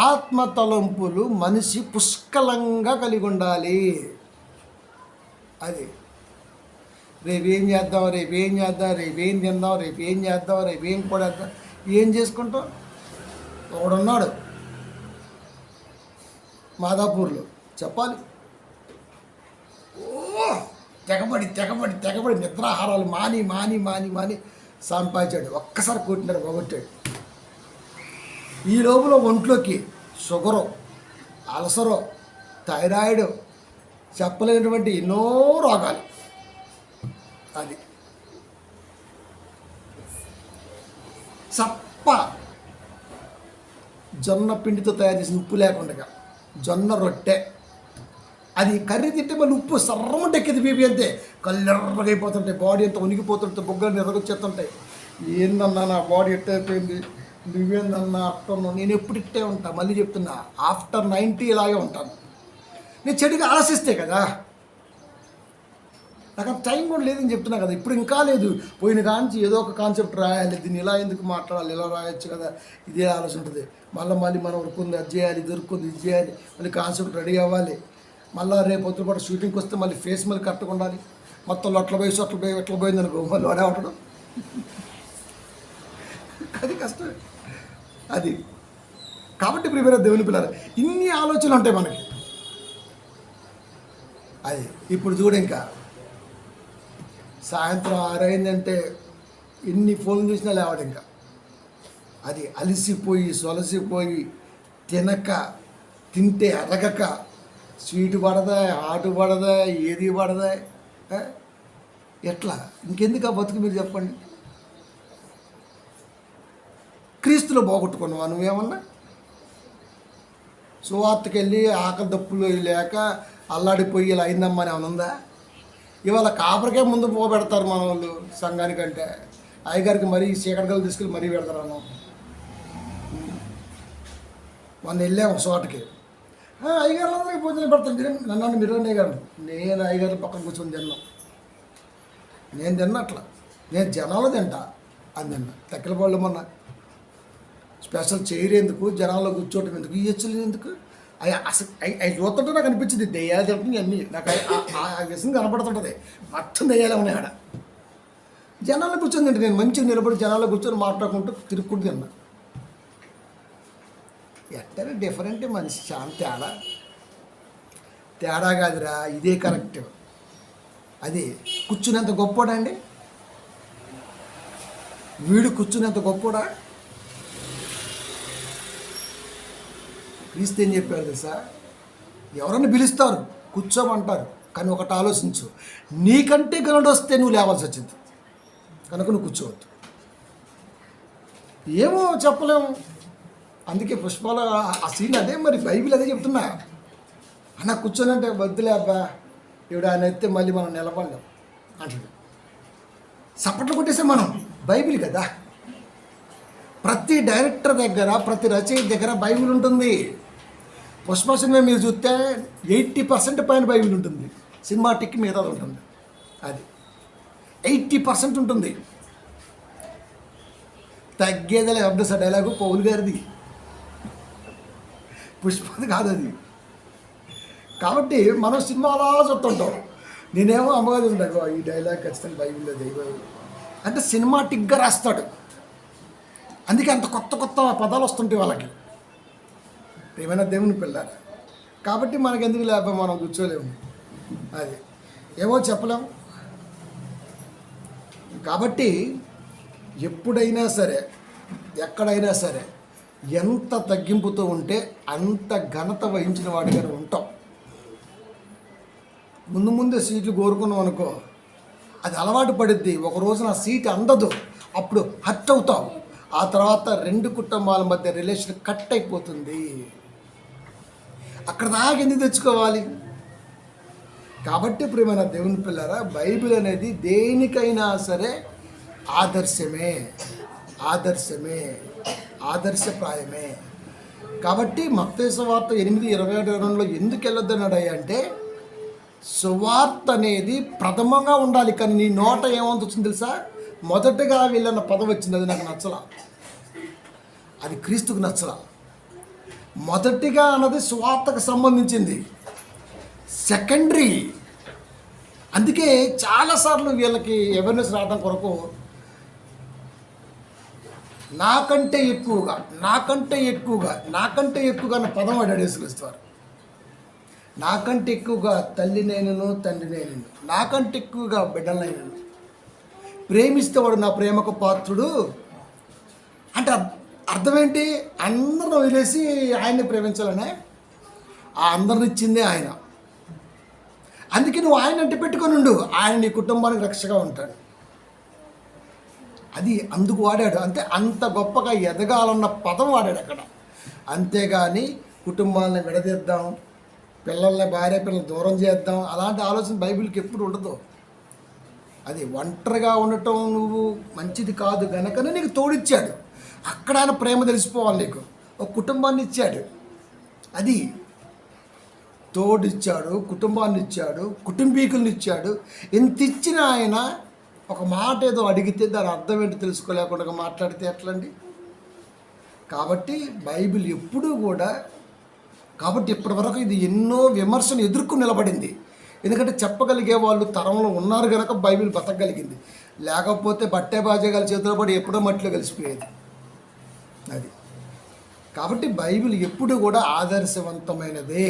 ఆత్మ తలంపులు మనిషి పుష్కలంగా కలిగి ఉండాలి. అది రేపేం చేద్దాం, రేపేం తిందాం, రేపేం కొడేద్దాం, ఏం చేసుకుంటాం. ఒకడున్నాడు మాదాపూర్లో, చెప్పాలి, తెగబడి నిద్రాహారాలు మాని సంపాదించాడు. ఒక్కసారి కొట్టినాడు, పోగొట్టాడు. ఈ లోపల ఒంట్లోకి షుగరు, అల్సరు, థైరాయిడ్, చెప్పలేనటువంటి ఎన్నో రోగాలు. అది చప్ప జొన్న పిండితో తయారు చేసిన ఉప్పు లేకుండా జొన్న రొట్టె, అది కర్రీ తింటే మళ్ళీ ఉప్పు సర్రమంటే ఎక్కింది, బీపీ అంతే, కళ్ళెర్రగైపోతుంటాయి, బాడీ అంతా ఉనికిపోతుంటాయి, బొగ్గలు నిరగొచ్చేస్తుంటాయి. ఏందన్నా నా బాడీ ఎట్టయిపోయింది, నువ్వేందన్నా అట్టను. నేను ఎప్పుడు ఇట్టే ఉంటాను, మళ్ళీ చెప్తున్నా, ఆఫ్టర్ 90 ఇలాగే ఉంటాను. నేను చెడుగా ఆలోచిస్తే కదా, నాకు టైం కూడా లేదని చెప్తున్నా కదా. ఇప్పుడు ఇంకా లేదు, పోయిన కాంచి ఏదో ఒక కాన్సెప్ట్ రాయాలి, దీన్ని ఇలా ఎందుకు మాట్లాడాలి, ఇలా రాయొచ్చు కదా, ఇదే ఆలోచన ఉంటుంది. మళ్ళీ మళ్ళీ ఉరుకుంది, అది చేయాలి, ఇది ఉరుకుంది, ఇది చేయాలి, మళ్ళీ కాన్సెప్ట్ రెడీ అవ్వాలి. మళ్ళీ రేపు పొద్దున పాటు షూటింగ్కి వస్తే మళ్ళీ ఫేస్ మళ్ళీ కరెక్ట్గా ఉండాలి. మొత్తం ఎట్లా పోయింది అనుకో, మళ్ళీ వాడే ఉండడం, అది కష్టం. అది కాబట్టి ప్రిపేర్ దేవుని పిల్లలు, ఇన్ని ఆలోచనలు ఉంటాయి మనకి. అది ఇప్పుడు చూడు, ఇంకా సాయంత్రం 6 అయిందంటే ఎన్ని ఫోన్లు చూసినా లేవాడు ఇంకా. అది అలసిపోయి సొలసిపోయి తింటే అరగక, స్వీటు పడదా, హాటు పడదా, ఏది పడదా, ఎట్లా ఇంకెందుకు ఆ బతుకు మీరు చెప్పండి. క్రీస్తులో పోగొట్టుకున్నావా నువ్వేమన్నా? సువార్తకి వెళ్ళి ఆకలి దప్పులు లేక అల్లాడిపోయి ఇలా అయిందమ్మా అని ఏమైనా ఉందా? ఇవాళ కాపరికే ముందు పోబెడతారు మన వాళ్ళు సంఘానికంటే, అయ్యగారికి మరీ చీకటికలు తీసుకెళ్ళి మరీ పెడతారు అన్నాం. మొన్న వెళ్ళాము ఒక చోటకి, అయ్యగారు అందరికీ భోజనం పెడతాను, నన్ను మీరు అయ్యగారు, నేను అయ్యగారు పక్కన కూర్చొని తిన్నాం. నేను తిన్నా అట్లా, నేను జనాలు తింటా అని తిన్నా. తెక్కల పళ్ళు మొన్న స్పెషల్ చైర్ ఎందుకు, జనాల్లో కూర్చోవటం ఎందుకు, ఈ హెచ్చులు ఎందుకు, అసలు అవి చూస్తుంటే నాకు అనిపించింది దెయ్యాలు తింటుంది అన్నీ, నాకు ఆ విషయం కనపడుతుంటుంది, మొత్తం దెయ్యాలే ఉన్నాయి ఆడ. జనాల్లో కూర్చొని తింటే నేను మంచిగా నిలబడి జనాల్లో కూర్చొని మాట్లాడుకుంటూ తిరుక్కుంటూ తిన్నా. ఎట్టనే డిఫరెంట్ మనిషి, చాలా తేడా కాదురా, ఇదే కరెక్ట్. అది కూర్చునేంత గొప్పోడా అండి వీడు, కూర్చునేంత గొప్పోడా? క్రీస్తు ఏం చెప్పారు తెలుసా? ఎవరన్నా పిలుస్తారు, కూర్చోమంటారు, కానీ ఒకటి ఆలోచించు, నీకంటే గనుడు వస్తే నువ్వు లేవాల్సి వచ్చింది కనుక నువ్వు కూర్చోవద్దు. ఏమో చెప్పలేము. అందుకే పుష్పాల ఆ సీన్ అదే, మరి బైబిల్ అదే చెప్తున్నా. అన్న కూర్చొని అంటే వద్దులే అబ్బా, ఇప్పుడు ఆయన ఎత్తే మళ్ళీ మనం నిలబడలేం అంటాడు. చప్పట్లు కొట్టేసే మనం బైబిల్ కదా. ప్రతి డైరెక్టర్ దగ్గర, ప్రతి రచయిత దగ్గర బైబిల్ ఉంటుంది. పుష్ప సినిమా మీరు చూస్తే 80% పైన బైబిల్ ఉంటుంది. సినిమాటిక్ మీద ఉంటుంది. అది 80% ఉంటుంది. తగ్గేదలే అబ్దస డైలాగు పౌల్ గారిది, పుష్పది కాదు అది. కాబట్టి మనం సినిమా అలా చూస్తుంటాం. నేనేమో అమ్మగారు ఉంటాను, ఈ డైలాగ్ ఖచ్చితంగా బైబిల్లో దైవం అంటే సినిమాటిక్గా రాస్తాడు. అందుకే అంత కొత్త కొత్త పదాలు వస్తుంటాయి వాళ్ళకి. ఏమైనా దేవుని పిల్లారు కాబట్టి మనకి ఎందుకు లేకపోతే మనం కూర్చోలేము. అది ఏమో చెప్పలేము. కాబట్టి ఎప్పుడైనా సరే, ఎక్కడైనా సరే ఎంత తగ్గింపుతో ఉంటే అంత ఘనత వహించిన వాడిగానే ఉంటాం. ముందే సీట్లు కోరుకున్నాం అనుకో, అది అలవాటు పడుద్ది. ఒక రోజున ఆ సీట్ అందదు, అప్పుడు హర్ట్ అవుతాం. ఆ తర్వాత 2 కుటుంబాల మధ్య రిలేషన్ కట్ అయిపోతుంది. అక్కడ దాకా ఎందుకు తెచ్చుకోవాలి? కాబట్టి ప్రియమైన దేవుని పిల్లరా, బైబిల్ అనేది దేనికైనా సరే ఆదర్శమే, ఆదర్శప్రాయమే. కాబట్టి మత్తయి సువార్త 8:27 ఎందుకు వెళ్ళొద్దన్నాడయ్యా అంటే, సువార్త అనేది ప్రథమంగా ఉండాలి. కానీ నీ నోట ఏమంత వచ్చింది తెలుసా? మొదటగా వీళ్ళన్న పదం వచ్చింది, అది నాకు నచ్చలా, అది క్రీస్తుకు నచ్చలా. మొదటిగా అన్నది సువార్తకు సంబంధించింది, సెకండరీ. అందుకే చాలాసార్లు వీళ్ళకి అవేర్నెస్ రావడం కొరకు నాకంటే ఎక్కువగా అన్న పదం వాడు యేసుక్రీస్తువారు. నాకంటే ఎక్కువగా తల్లి నేనును, తండ్రి నేనును, నాకంటే ఎక్కువగా బిడ్డలైనను ప్రేమిస్తే వాడు నా ప్రేమకు పాత్రుడు అంటే అర్థం ఏంటి? అందరిని వదిలేసి ఆయన్ని ప్రేమించాలనే. ఆ అందరిని ఇచ్చిందే ఆయన. అందుకే నువ్వు ఆయన అంటే పెట్టుకొని ఉండు, ఆయన నీ కుటుంబానికి రక్షగా ఉంటాడు. అది అందుకు వాడాడు. అంటే అంత గొప్పగా ఎదగాలన్న పదం వాడాడు అక్కడ. అంతేగాని కుటుంబాలను విడదీద్దాం, భార్య పిల్లల్ని దూరం చేద్దాం, అలాంటి ఆలోచన బైబిల్కి ఎప్పుడు ఉండదు. అది ఒంటరిగా ఉండటం నువ్వు మంచిది కాదు గనకనే నీకు తోడిచ్చాడు. అక్కడ ఆయన ప్రేమ తెలిసిపోవాలి. నీకు ఒక కుటుంబాన్ని ఇచ్చాడు, అది తోడిచ్చాడు, కుటుంబాన్ని ఇచ్చాడు, కుటుంబీకుల్ని ఇచ్చాడు. ఎంత ఇచ్చిన ఆయన ఒక మాట ఏదో అడిగితే దాని అర్థం ఏంటో తెలుసుకోలేకుండా మాట్లాడితే ఎట్లండి? కాబట్టి బైబిల్ ఎప్పుడూ కూడా, కాబట్టి ఇప్పటివరకు ఇది ఎన్నో విమర్శలు ఎదుర్కొని నిలబడింది. ఎందుకంటే చెప్పగలిగే వాళ్ళు తరంలో ఉన్నారు కనుక బైబిల్ బతకగలిగింది. లేకపోతే బట్టే బాజాగాల చేతిలో పడి ఎప్పుడో మట్టిలో కలిసిపోయేది. అది కాబట్టి బైబిల్ ఎప్పుడు కూడా ఆదర్శవంతమైనదే.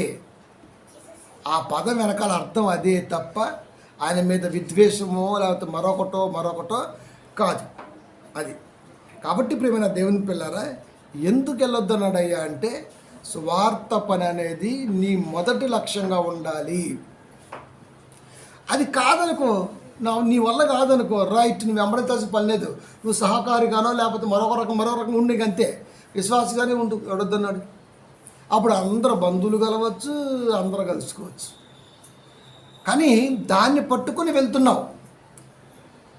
ఆ పదం వెనకాల అర్థం అదే తప్ప ఆయన మీద విద్వేషమో లేకపోతే మరొకటో కాదు. అది కాబట్టి ప్రియమైన దేవుని పిల్లారా, ఎందుకు వెళ్ళొద్దన్నాడయ్యా అంటే, సువార్త పని అనేది నీ మొదటి లక్ష్యంగా ఉండాలి. అది కాదనుకో, నీ వల్ల కాదనుకో, రైట్, నువ్వు వెంబడించాల్సిన పని లేదు. నువ్వు సహకారిగానో లేకపోతే మరొక రకం ఉండి అంతే, విశ్వాసగానే ఉండు. ఎవడొద్దన్నాడు? అప్పుడు అందరూ బంధువులు కలవచ్చు, అందరూ కలుసుకోవచ్చు. కానీ దాన్ని పట్టుకొని వెళ్తున్నావు.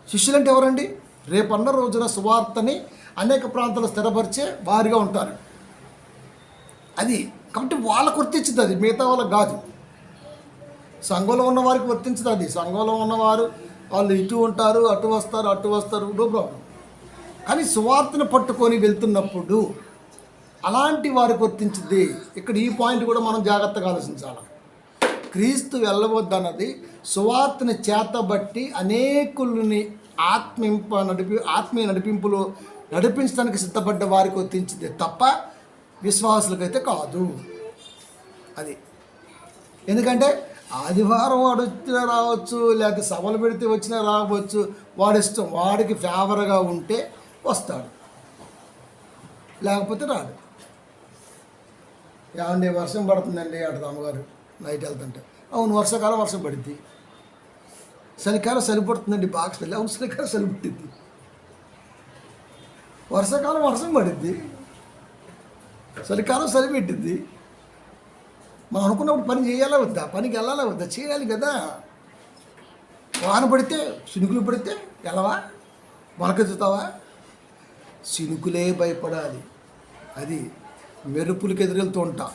శిష్యులంటే ఎవరండి? రేపన్న రోజున సువార్తని అనేక ప్రాంతాల్లో స్థిరపరిచే వారిగా ఉంటారు. అది కాబట్టి వాళ్ళకు వర్తించుతుంది, అది మిగతా వాళ్ళకి కాదు. సంఘంలో ఉన్న వారికి వర్తించదు. అది సంఘంలో ఉన్నవారు వాళ్ళు ఇటు ఉంటారు, అటు వస్తారు, నో ప్రాబ్లం. కానీ సువార్తను పట్టుకొని వెళ్తున్నప్పుడు అలాంటి వారికి వర్తించింది. ఇక్కడ ఈ పాయింట్ కూడా మనం జాగ్రత్తగా ఆలోచించాలి. క్రీస్తు వెళ్ళవద్దన్నది సువార్తని చేతబట్టి అనేకుల్ని ఆత్మీయ నడిపింపులో నడిపించడానికి సిద్ధపడ్డ వారికి వర్తించింది తప్ప విశ్వాసులకైతే కాదు. అది ఎందుకంటే ఆదివారం వాడు వచ్చినా రావచ్చు, లేకపోతే సభలు పెడితే వచ్చినా రావచ్చు, వాడి ఇష్టం. వాడికి ఫేవర్గా ఉంటే వస్తాడు, లేకపోతే రాడు. ఏమండి వర్షం పడుతుందండి అటు అమ్మగారు నైట్ వెళ్తుంటే, అవును వర్షాకాలం వర్షం పడుద్ది, చలికాలం చలి పడుతుందండి బాగా చలి, అవును చలికాలం చలి పుట్టిద్ది, వర్షాకాలం వర్షం పడుద్ది, చలికాలం చలి పెట్టిద్ది. మనం అనుకున్నప్పుడు పని చేయాలా వద్దా? పనికి వెళ్ళాలా వద్దా? చేయాలి కదా. వాన పడితే శినుకులు పడితే ఎలవా మొలకెత్తుతావా? శినుకులే భయపడాలి, అది మెరుపులకి ఎదురెళ్తూ ఉంటా.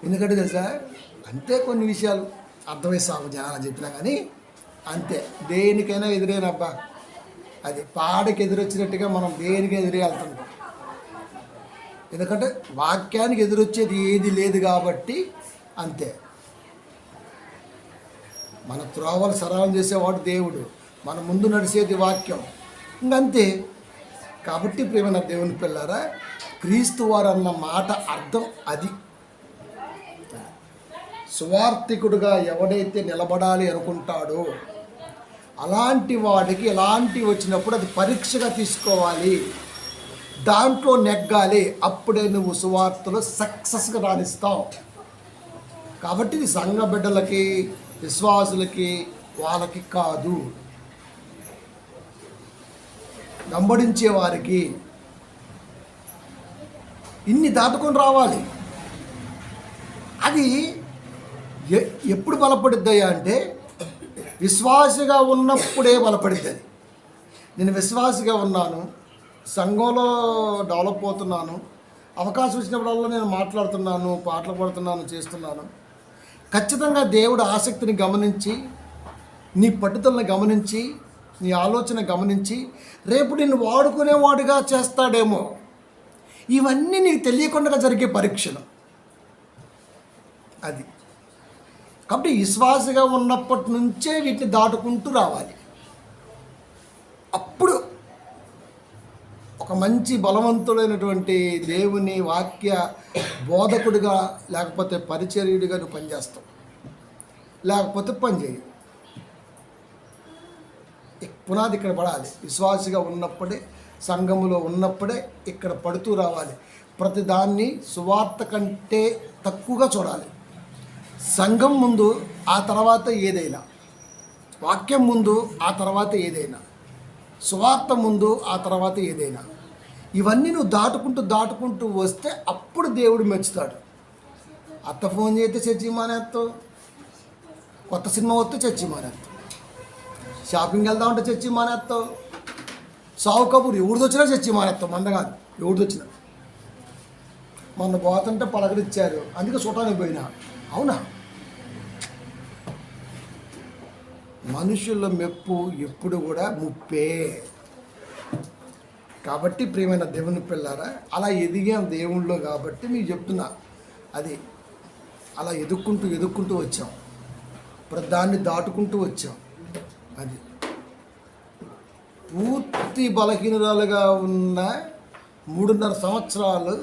ఎందుకంటే తెలుసా, అంతే కొన్ని విషయాలు అర్థమై సాగు జనాలు చెప్పినా కానీ అంతే. దేనికైనా ఎదురేనబ్బా, అది పాడకి ఎదురొచ్చినట్టుగా మనం దేనికి ఎదురే వెళ్తుంటాం. ఎందుకంటే వాక్యానికి ఎదురొచ్చేది ఏది లేదు కాబట్టి అంతే. మన త్రోవలు సరళం చేసేవాడు దేవుడు, మన ముందు నడిచేది వాక్యం, ఇంకంతే. కాబట్టి ప్రియమైన దేవుని పిల్లారా, క్రీస్తు వారు అన్న మాట అర్థం అది. సువార్థికుడుగా ఎవడైతే నిలబడాలి అనుకుంటాడో అలాంటి వాడికి ఎలాంటివి వచ్చినప్పుడు అది పరీక్షగా తీసుకోవాలి, దాంట్లో నెగ్గాలి. అప్పుడే నువ్వు సువార్తలో సక్సెస్గా రాణిస్తావు. కాబట్టి ఇది సంఘ బిడ్డలకి, విశ్వాసులకి, వాళ్ళకి కాదు, వెంబడించే వారికి. ఇన్ని దాటుకొని రావాలి. అది ఎప్పుడు బలపడుద్దయ్యా అంటే విశ్వాసిగా ఉన్నప్పుడే బలపడుద్ది. అది నేను విశ్వాసిగా ఉన్నాను, సంఘంలో డెవలప్ అవుతున్నాను, అవకాశం వచ్చినప్పుడల్లా నేను మాట్లాడుతున్నాను, పాటలు పాడుతున్నాను, చేస్తున్నాను. ఖచ్చితంగా దేవుడు ఆసక్తిని గమనించి, నీ పట్టుదలను గమనించి, నీ ఆలోచన గమనించి రేపు నిన్ను వాడుకునేవాడుగా చేస్తాడేమో. ఇవన్నీ నీకు తెలియకుండా జరిగే పరీక్షలు అది. కాబట్టి విశ్వాసగా ఉన్నప్పటి నుంచే వీటిని దాటుకుంటూ రావాలి. అప్పుడు ఒక మంచి బలవంతుడైనటువంటి దేవుని వాక్య బోధకుడిగా, లేకపోతే పరిచర్యుడిగా నువ్వు పనిచేస్తావు, లేకపోతే పని చేయవు. పునాది ఇక్కడ పడాలి. విశ్వాసిగా ఉన్నప్పుడే, సంఘములో ఉన్నప్పుడే ఇక్కడ పడుతూ రావాలి. ప్రతిదాన్ని సువార్త కంటే తక్కువగా చూడాలి. సంఘం ముందు, ఆ తర్వాత ఏదైనా, వాక్యం ముందు, ఆ తర్వాత ఏదైనా, సువార్త ముందు, ఆ తర్వాత ఏదైనా. ఇవన్నీ నువ్వు దాటుకుంటూ వస్తే అప్పుడు దేవుడు మెచ్చుతాడు. అత్త ఫోన్ చేస్తే చర్చి మానేస్తావు, కొత్త సినిమా వస్తే చర్చి మానేస్తావు, షాపింగ్కి వెళ్దామంటే చర్చి మానేస్తావు, సావు కబూర్ ఎవరిది వచ్చినా చర్చి మానేస్తావు. మంద కాదు, ఎవరిది వచ్చినా. మొన్న పోతుంటే పలకరిచ్చారు, అందుకే చూడటానికి పోయినా. అవునా? మనుషుల మెప్పు ఎప్పుడు కూడా ముప్పే. కాబట్టి ప్రియమైన దేవుని పిల్లారా, అలా ఎదిగాం దేవుళ్ళో కాబట్టి మీకు చెప్తున్నా. అది అలా ఎదుక్కుంటూ వచ్చాం, దాన్ని దాటుకుంటూ వచ్చాం. అది పూర్తి బలహీనురాలుగా ఉన్న 3.5 సంవత్సరాలు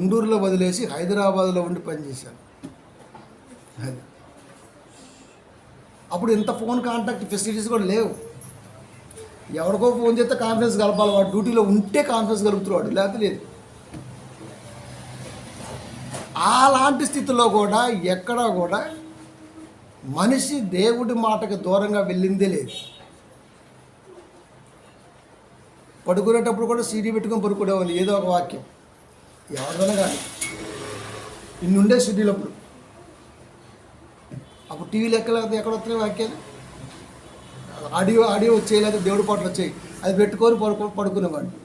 ఉండూరులో వదిలేసి హైదరాబాద్లో ఉండి పనిచేశాను. అది అప్పుడు ఇంత ఫోన్ కాంటాక్ట్ ఫెసిలిటీస్ కూడా లేవు. ఎవరికో ఫోన్ చేస్తే కాన్ఫరెన్స్ కలపాలి, వాడు డ్యూటీలో ఉంటే కాన్ఫరెన్స్ కలుపుతున్నాడు, లేకపోతే లేదు. అలాంటి స్థితిలో కూడా ఎక్కడా కూడా మనిషి దేవుడి మాటకు దూరంగా వెళ్ళిందే లేదు. పడుకునేటప్పుడు కూడా సీడీ పెట్టుకొని పడుకునేవాళ్ళు, ఏదో ఒక వాక్యం ఎవరిదైనా కానీ. ఇన్నుండే సీడీలు అప్పుడు టీవీలు ఎక్కడ వస్తున్నాయి వాక్యాలు, ఆడియో వచ్చేయలేదు, దేవుడి పాటలు వచ్చాయి, అది పెట్టుకొని పడుకునేవాడిని.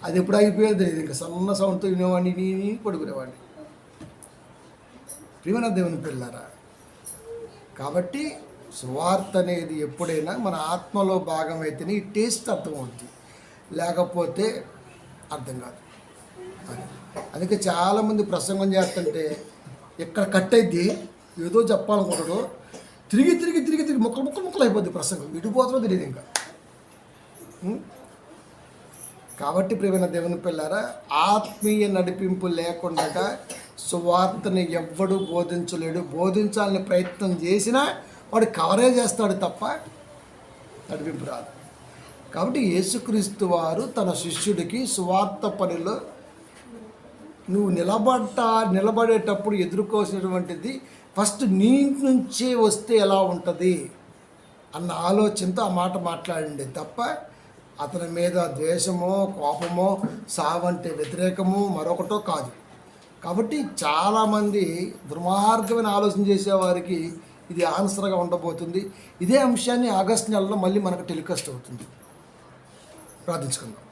అది ఎప్పుడు అయిపోయేది తెలియదు. ఇంకా సన్న సౌండ్తో వినేవాడిని, పడుకునేవాడిని. ప్రియమైన దేవుని పిల్లారా, కాబట్టి సువార్త అనేది ఎప్పుడైనా మన ఆత్మలో భాగం అయితేనే ఈ టేస్ట్ అర్థమవుతుంది, లేకపోతే అర్థం కాదు. అందుకే చాలామంది ప్రసంగం చేస్తుంటే ఎక్కడ కట్ అయింది, ఏదో చెప్పాలనుకుంటాడు, తిరిగి ముక్కలు అయిపోద్ది ప్రసంగం, విడిపోతుందో తెలియదు ఇంకా. కాబట్టి ప్రియమైన దేవుని పిల్లారా, ఆత్మీయ నడిపింపు లేకుండా సువార్తని ఎవ్వడు బోధించలేడు. బోధించాలని ప్రయత్నం చేసినా వాడు కవరేజ్ చేస్తాడు తప్ప నడిపింపు రాదు. కాబట్టి యేసుక్రీస్తు వారు తన శిష్యుడికి సువార్త పనిలో నువ్వు నిలబడేటప్పుడు ఎదుర్కోవాల్సినటువంటిది ఫస్ట్ నీ నుంచే వస్తే ఎలా ఉంటుంది అన్న ఆలోచనతో ఆ మాట మాట్లాడండి తప్ప అతని మీద ద్వేషమో, కోపమో, సావంటే వ్యతిరేకమో మరొకటో కాదు. కాబట్టి చాలామంది దుర్మార్గమైన ఆలోచన చేసేవారికి ఇది ఆన్సర్గా ఉండబోతుంది. ఇదే అంశాన్ని ఆగస్టు నెలలో మళ్ళీ మనకు టెలికాస్ట్ అవుతుంది. ప్రార్థించుకుందాం.